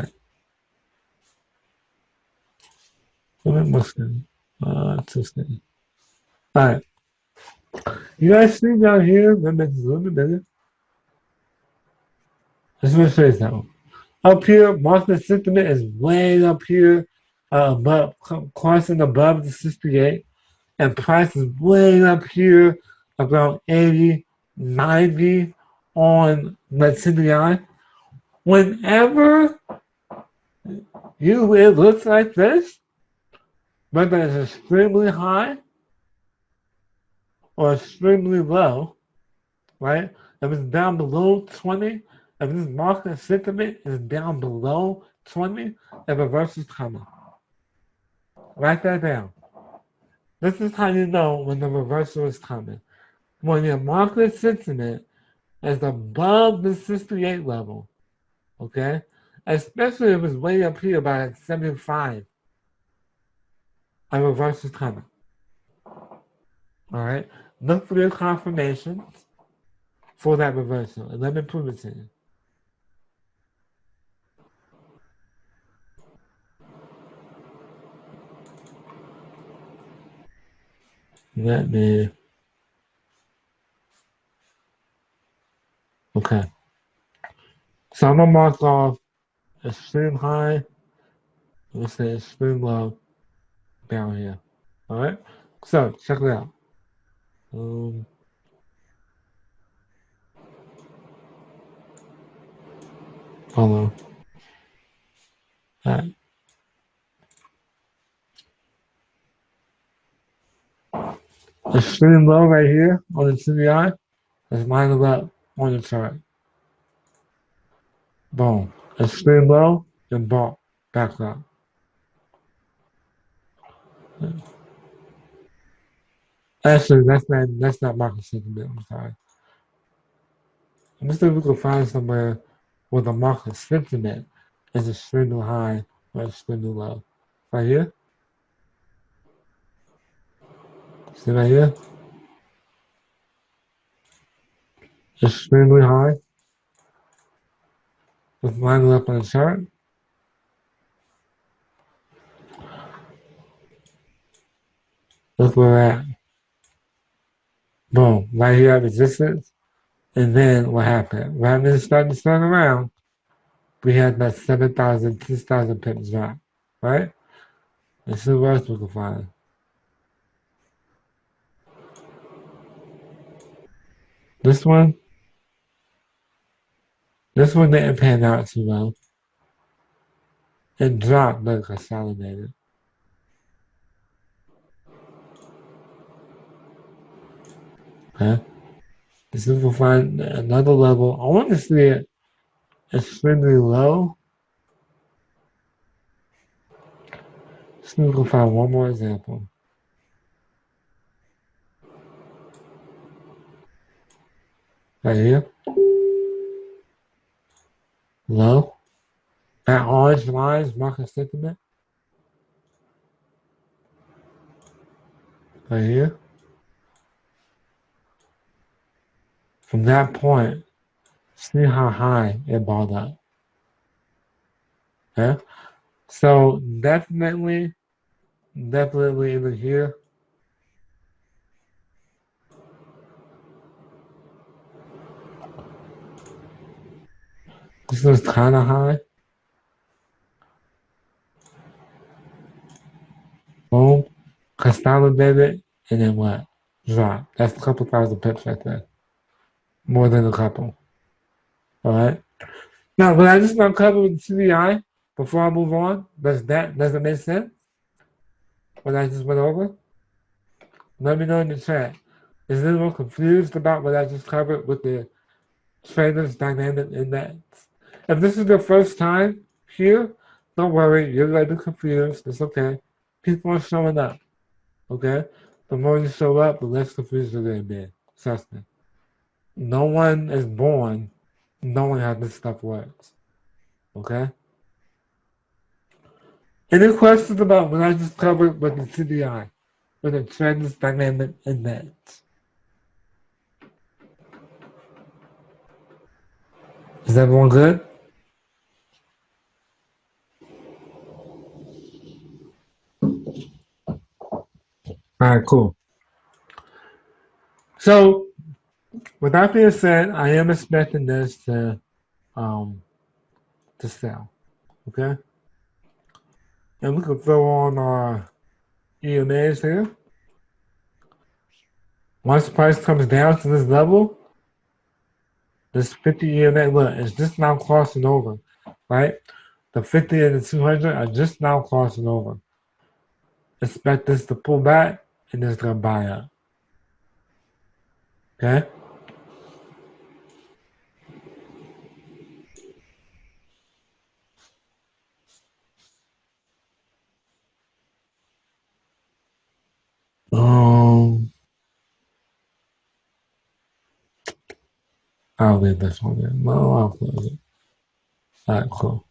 Let me Muslim. Tuesday. Alright. You guys see down here, let me make this a little bit bigger. Let's just show you something. Up here, market sentiment is way up here, above, crossing above the 68, and price is way up here, around 80, 90 on the CPI. Whenever it looks like this, whether it's extremely high or extremely low, right? If it's down below 20, if this market sentiment is down below 20, a reverse is coming. Write that down. This is how you know when the reversal is coming. When your market sentiment is above the 68 level, okay? Especially if it's way up here by 75, a reverse is coming. Alright? Look for your confirmations for that reversal, and let me prove it to you. Okay. So I'm gonna mark off extreme high, let's say extreme low down here. Alright? So check it out. Hold on. Alright. Extreme low right here on the CBI. Let's line it up on the chart. Boom. Extreme low, then bump back up. Actually, that's not market sentiment. I'm sorry. Let's see if we can find somewhere where the market sentiment is extremely high or extremely low. Right here. See right here? Extremely high. Let's line it up on the chart. Look where we're at. Boom. Right here at resistance. And then what happened? Right when it started to turn around, we had that 7,000, 6,000 pips drop. Right? Let's see what else we can find. This one didn't pan out too well. It dropped but consolidated. Okay? Let's see if we can find another level. I want to see it extremely low. Let's see if we can find one more example. Right here. Low. That orange line is market sentiment. Right here. From that point, see how high it bought up. Okay? So definitely either here. This was kind of high. Boom. Consolidated. And then what? Drop. That's a couple thousand pips right there. More than a couple. Alright? Now, when I just not cover with the CBI before I move on, does it make sense? What I just went over? Let me know in the chat. Is anyone confused about what I just covered with the Traders Dynamic Index? If this is your first time here, don't worry, you're going to be confused. It's okay. People are showing up. Okay? The more you show up, the less confused you're going to be. Trust me. No one is born knowing how this stuff works. Okay? Any questions about what I just covered with the CDI, with the Traders Dynamic Index? Is everyone good? Alright, cool. So, with that being said, I am expecting this to sell. Okay? And we can throw on our EMAs here. Once the price comes down to this level, this 50 EMA, look, it's just now crossing over, right? The 50 and the 200 are just now crossing over. Expect this to pull back and it's going to buy up. Okay? I'll leave this one in. No, I'll close it. Alright, cool.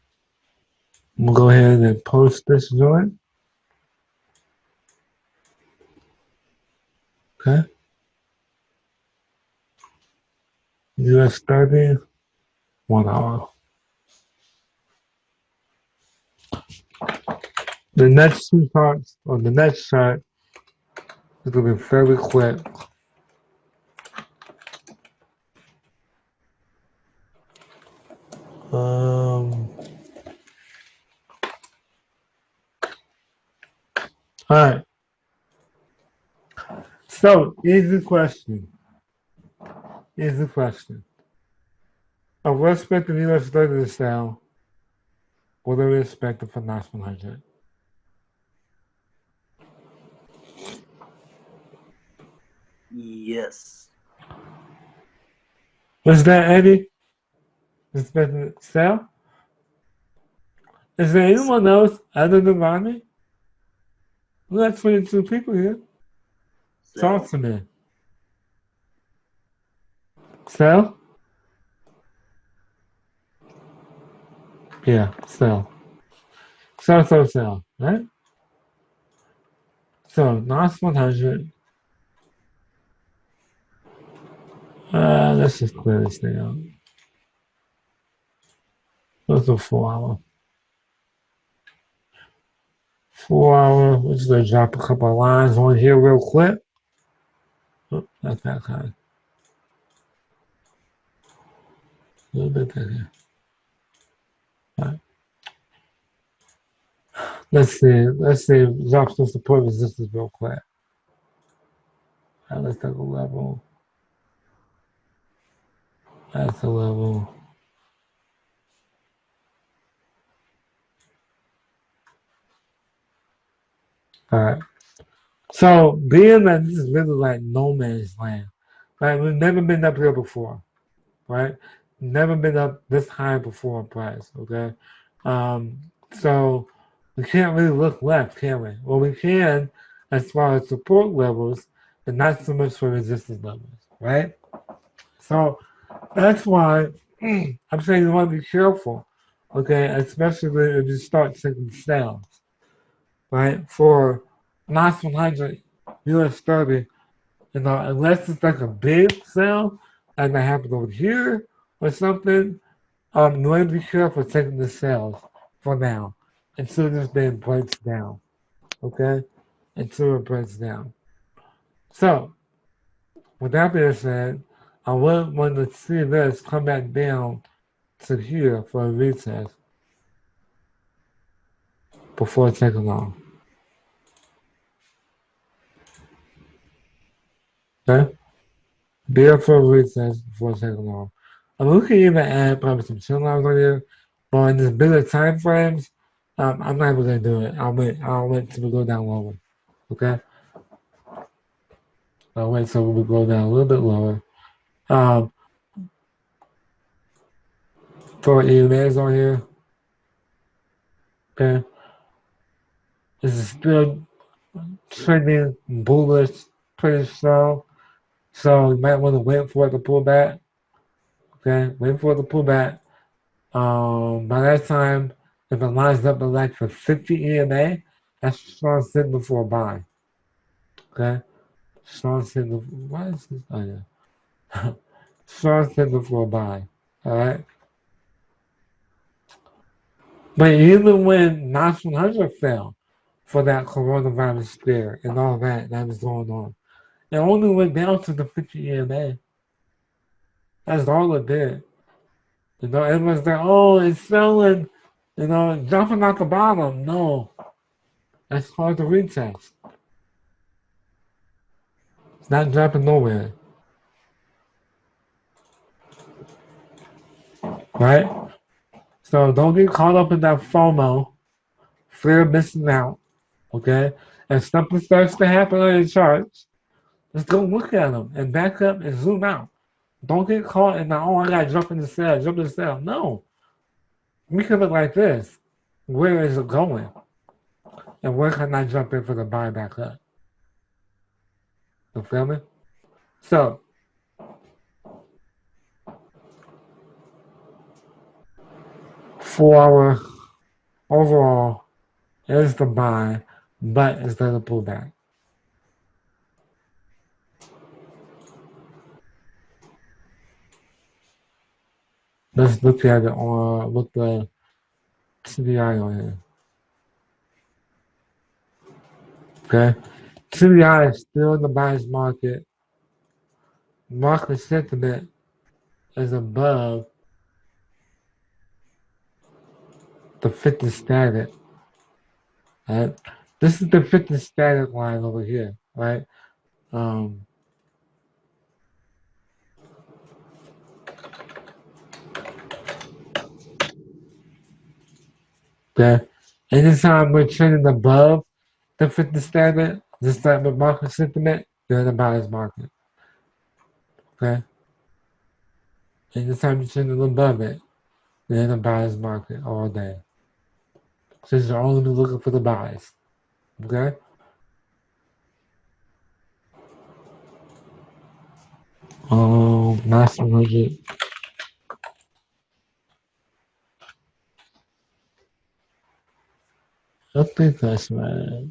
I'm going to go ahead and post this joint. Okay? US30, 1 hour. The next two parts, or the next chart, is going to be fairly quick. Alright. So, easy question. we're expecting US30 to sell. What are we expecting for Nas100? Yes. Was that Eddie? Expecting it to sell? Is there anyone else other than Ronnie? We got 22 people here. Sell. Talk to me. Sell? Yeah, sell. Sell, right? So, Nas100. Let's just clear this thing out. Let's do 4 hour. 4 hour. We're just gonna drop a couple of lines on here real quick. Oh, that's that kind. A little bit there. Right. Let's see. Drop some support resistance real quick. Let's take a level. That's a level. Alright. So being that this is really like no man's land, right? We've never been up here before, right? Never been up this high before in price, okay? So we can't really look left, can we? Well, we can as far as support levels, but not so much for resistance levels, right? So that's why I'm saying you want to be careful, okay? Especially if you start taking sales, right? For Nas100, US30, you know, unless it's like a big sale, and that happened over here or something, you want to be careful taking the sales for now until this thing breaks down, okay? Until it breaks down. So, with that being said, I would want to see this come back down to here for a retest before taking off. Okay? Be up for a retest before taking off. I mean, we can even add probably some chill lines on here, but in this bigger time frames, I'm not even gonna do it. I'll wait till we go down lower. Okay? I'll wait till we go down a little bit lower. Throw EMAs on here. Okay? This is still trending bullish, pretty strong. So you might want to wait for it to pull back. Okay? Wait for it to pull back. By that time, if it lines up to like for 50 EMA, that's strong signal for a buy. Okay? Strong signal. Why is this? Oh, yeah. Strong signal for a buy. Alright? But even when Nas100 fell for that coronavirus scare and all that was going on, it only went down to the 50 EMA. That's all it did. You know, everyone's like, oh, it's selling, you know, jumping out the bottom. No. That's hard to retest. It's not jumping nowhere. Right? So don't get caught up in that FOMO, fear of missing out. Okay? If something starts to happen on your charts, just go look at them and back up and zoom out. Don't get caught in the, oh, I gotta jump in the sell, No. Look at it like this. Where is it going? And where can I jump in for the buy back up? You feel me? So, for overall, is the buy, but instead of pullback. Let's look at it on, look the CDI on here. Okay? CDI is still in the buyer's market. Market sentiment is above the 50 static. Right? This is the 50 static line over here, right? Okay? Anytime we're trending above the 50 standard, just like with market sentiment, you're in a buyer's market. Okay? Anytime you're trending above it, you're in a buyer's market all day. Since you're only looking for the buys. Okay? Nas100. I think that's right.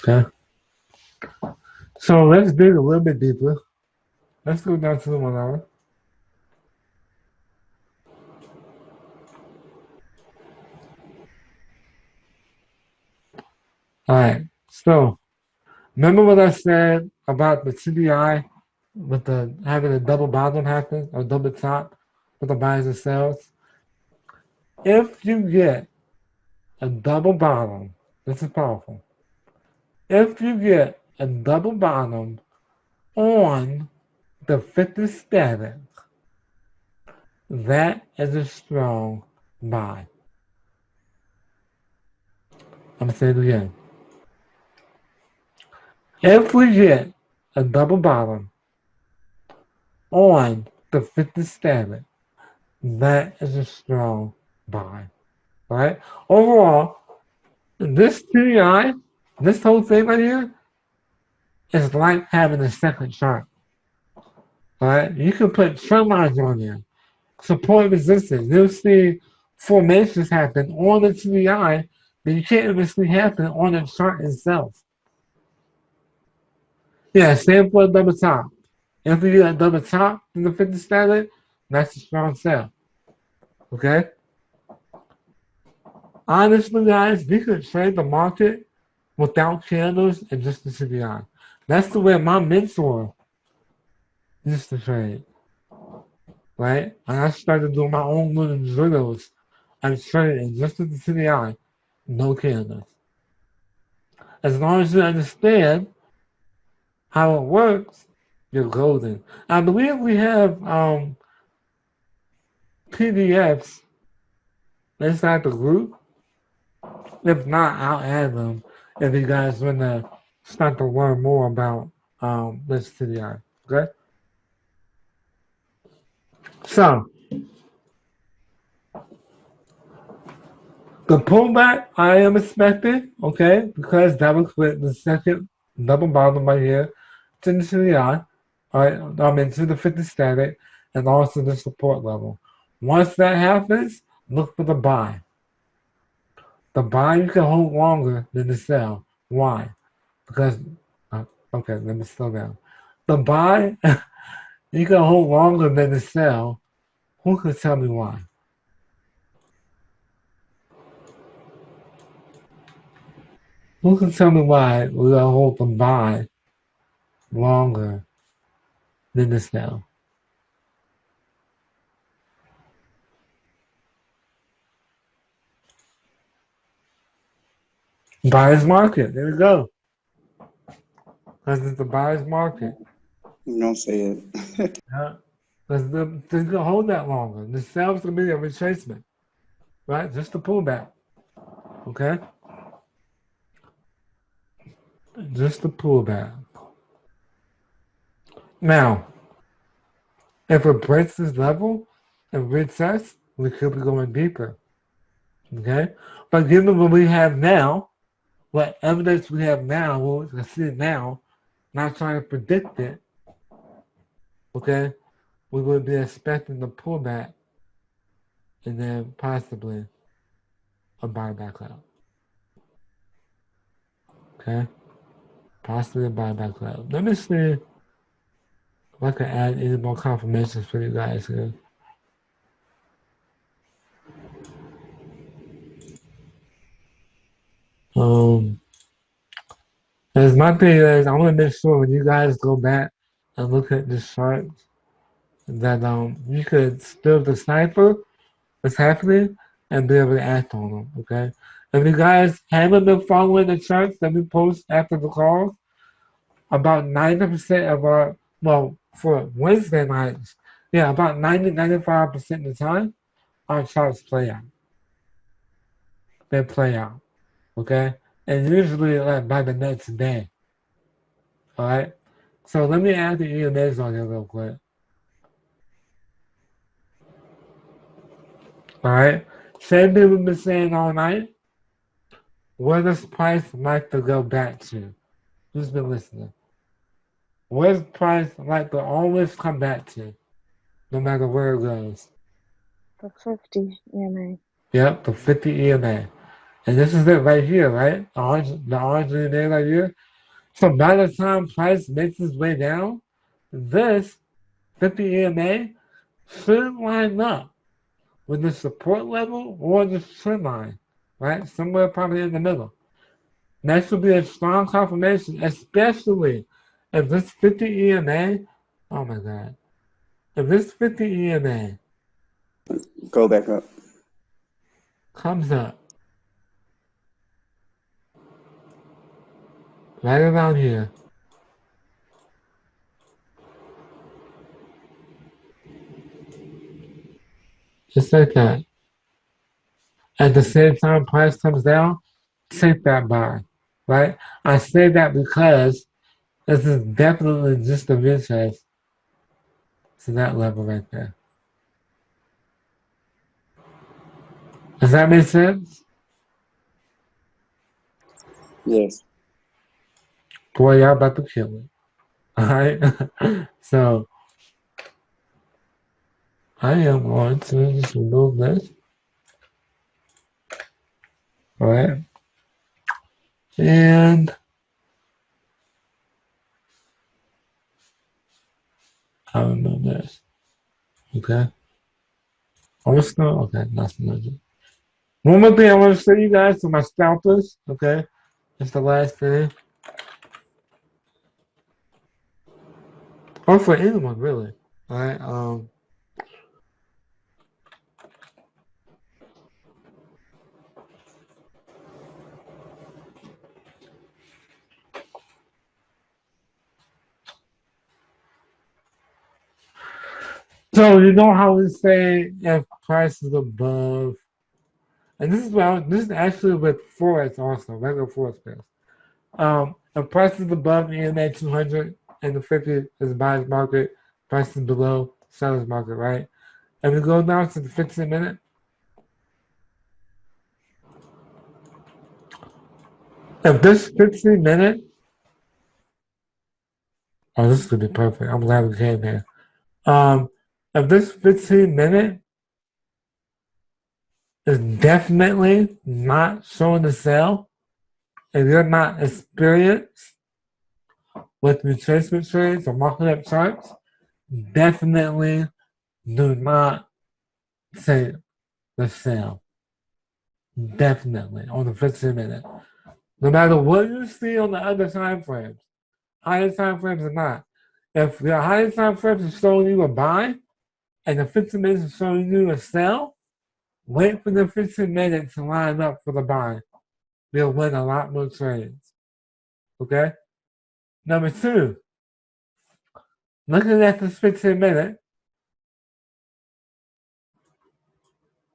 Okay. So let's dig a little bit deeper. Let's go down to the 1 hour. Alright, so remember what I said about the CDI with the having a double bottom happen or double top with the buys and sells? If you get a double bottom, this is powerful. If you get a double bottom on the 50 static, that is a strong buy. I'm gonna say it again. If we get a double bottom on the 50 static, that is a strong buy. Right? Overall, this TDI, this whole thing right here, is like having a second chart. Alright? You can put trend lines on there. Support resistance. You'll see formations happen on the TDI that you can't even see happen on the chart itself. Yeah, same for a double top. If you get a double top in the 50 static, that's a strong sell. Okay? Honestly, guys, we could trade the market without candles and just the CPI. That's the way my mentor used to trade. Right? And I started doing my own little drills and trading just with the CPI, no candles. As long as you understand how it works, you're golden. I believe we have PDFs inside the group. If not, I'll add them if you guys want to start to learn more about this CDI. Okay? So, the pullback I am expecting, okay, because that was with the second double bottom right here to the CDI, alright, I mean to the 50 static, and also the support level. Once that happens, look for the buy. The buy you can hold longer than the sell. Why? Because, okay, let me slow down. The buy you can hold longer than the sell. Who can tell me why? Who can tell me why we're gonna hold the buy longer than the sell? Buyer's market. There we go. Because it's the buyer's market. Don't say it. Yeah. Because they're gonna hold that longer. The sell's gonna be a retracement, right? Just a pullback. Okay. Just a pullback. Now, if it breaks this level and retests, we could be going deeper. Okay? But given what we have now, what evidence we have now, what we can see now, not trying to predict it, okay, we would be expecting the pullback and then possibly a buyback out. Okay? Possibly a buyback out. Let me see if I can add any more confirmations for you guys here. As my thing is, I want to make sure when you guys go back and look at this chart that you could still decipher what's happening and be able to act on them. Okay. If you guys haven't been following the charts that we post after the calls, about 90% of our for Wednesday nights Yeah, about 90-95% of the time, our charts play out. They play out, okay? And usually like by the next day, all right? So let me add the EMAs on here real quick. All right? Same thing we've been saying all night. Where does price like to go back to? Who's been listening? Where's price like to always come back to, no matter where it goes? The 50 EMA. Yep, the 50 EMA. And this is it right here, right? The orange EMA right here. So by the time price makes its way down, this 50 EMA should line up with the support level or the trend line, right? Somewhere probably in the middle. That should be a strong confirmation, especially if this 50 EMA, oh my God, if this 50 EMA Go back up. comes up right around here, just like that. At the same time price comes down, take that buy, right? I say that because this is definitely just a retest to that level right there. Does that make sense? Yes. Boy, y'all about to kill it. Alright? So, I am going to just remove this. Alright? And I'll remove this. Okay? I'm just gonna, okay, that's another. One more thing I want to show you guys to my scalpers, okay? It's the last thing. Or for anyone, really. Alright, so you know how we say if price is above, and this is actually with Forex also, regular Forex pairs. If price is above the EMA 200 and the 50 is buyer's market, price is below seller's market, right? And we go down to the 15 minute. If this 15 minute, oh, this is gonna be perfect. I'm glad we came here. If this 15 minute is definitely not showing the sell, if you're not experienced with retracement trades or market up charts, definitely do not take the sell. Definitely on the 15 minute. No matter what you see on the other time frames, higher time frames or not. If the higher time frames is showing you a buy and the 15 minutes is showing you a sell, wait for the 15 minutes to line up for the buy. You'll win a lot more trades. Okay? Number two, looking at this 15 minute,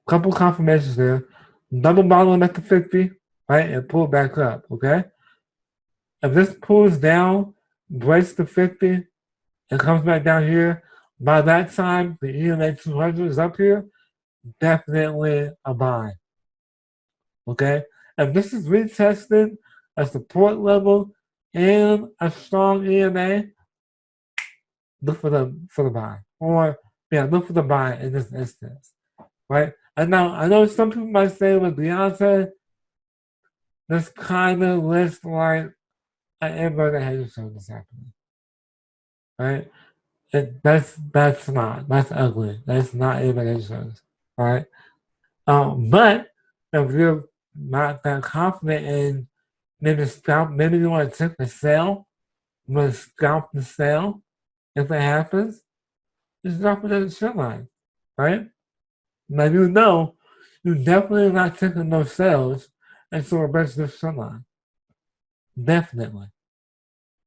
couple confirmations there. Double bottom at the 50, right? And pull back up, okay? If this pulls down, breaks the 50, and comes back down here, by that time, the EMA 200 is up here, definitely a buy. Okay? If this is retested a support level and a strong EMA, look for the buy. Or yeah, look for the buy in this instance. Right? And now I know some people might say with DeAnte, this kind of looks like an inverted hedge fund is happening. Right? That's ugly. That's not inverted hedge funds. Right? But if you're not that confident in maybe you want to take the sale, you want to scalp the sale if it happens, just drop it in the trend line, right? Now you know you're definitely not taking those sales until it breaks this trend line. Definitely.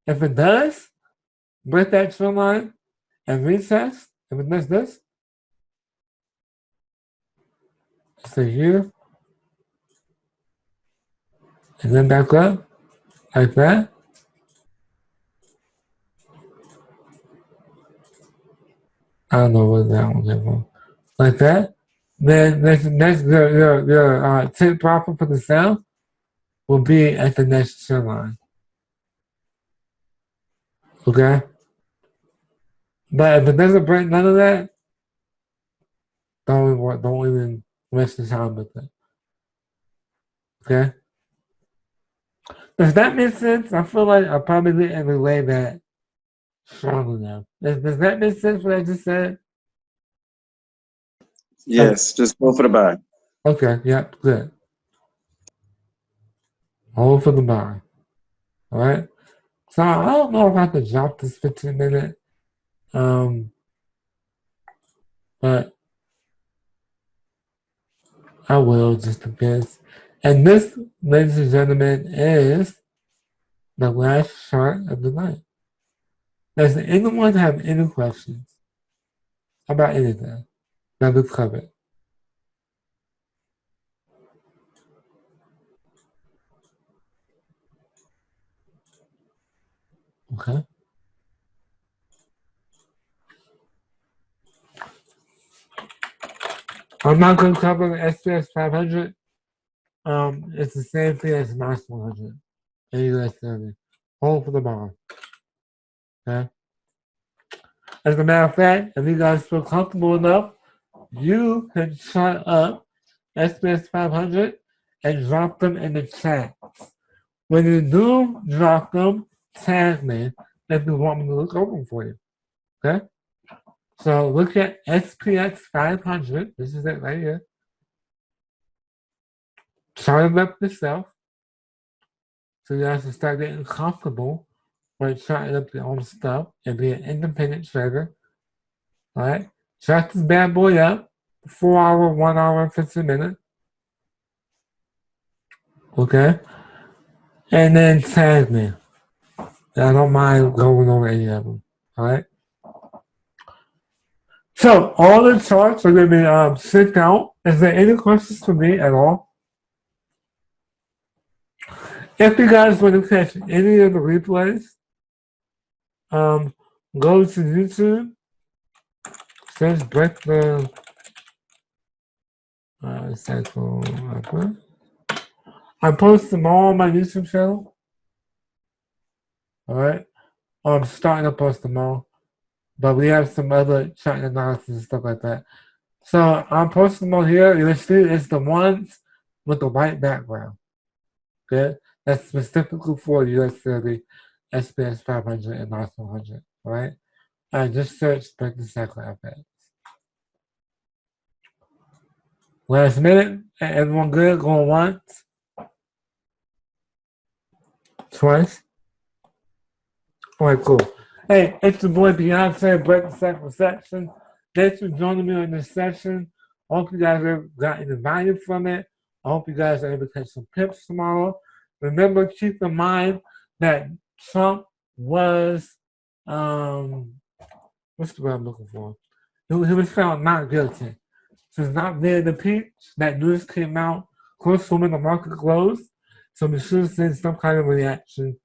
If it does break that trend line and retest, If it does this, stay here, and then back up, like that. I don't know what that one came from. Like that. Then next your take profit for the sale will be at the next trend line. Okay? But if it doesn't break none of that, don't even waste your time with it. Okay? Does that make sense? I feel like I probably didn't relay that strong enough. Does that make sense what I just said? Yes, just go for the buy. Okay, yeah, good. Hold for the buy. Alright? So I don't know if I have to drop this 15-minute. But I will just in case. And this, ladies and gentlemen, is the last chart of the night. Does anyone have any questions about anything that we've covered? Okay. I'm not going to cover the SPS 500. It's the same thing as the Nas100 and US30. Hold for the bar. Okay. As a matter of fact, if you guys feel comfortable enough, you can chart up SPS 500 and drop them in the chat. When you do drop them, tag me if you want me to look over them for you. Okay? So look at SPX 500. This is it right here. Chart it up yourself. So you guys can start getting comfortable with charting up your own stuff and be an independent trader. Alright? Chart this bad boy up. 4 hour, 1 hour, and 15 minutes. Okay? And then tag me. I don't mind going over any of them. Alright? So, all the charts are going to be sent out. Is there any questions for me at all? If you guys want to catch any of the replays, go to YouTube, search break the cycle. I post them all on my YouTube channel. Alright? I'm starting to post them all. But we have some other chart analysis and stuff like that. So I'm posting them on here. You'll see it's the ones with the white background. Okay? That's specifically for US30, SPS 500, and Nas100. Alright? Just search break the cycle FX. Last minute, everyone good? Going once? Twice? Alright, cool. Hey, it's your boy DeAnte, Break the Section. Thanks for joining me on this session. I hope you guys have gotten the value from it. I hope you guys are able to catch some pips tomorrow. Remember, keep in mind that Trump was, what's the word I'm looking for? He was found not guilty. So he's not there to impeach. That news came out close to when the market closed. So we should see some kind of reaction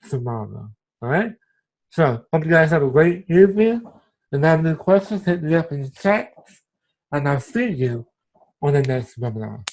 tomorrow. Alright? So, hope you guys have a great evening. If you have any questions, hit me up in the chat. And I'll see you on the next webinar.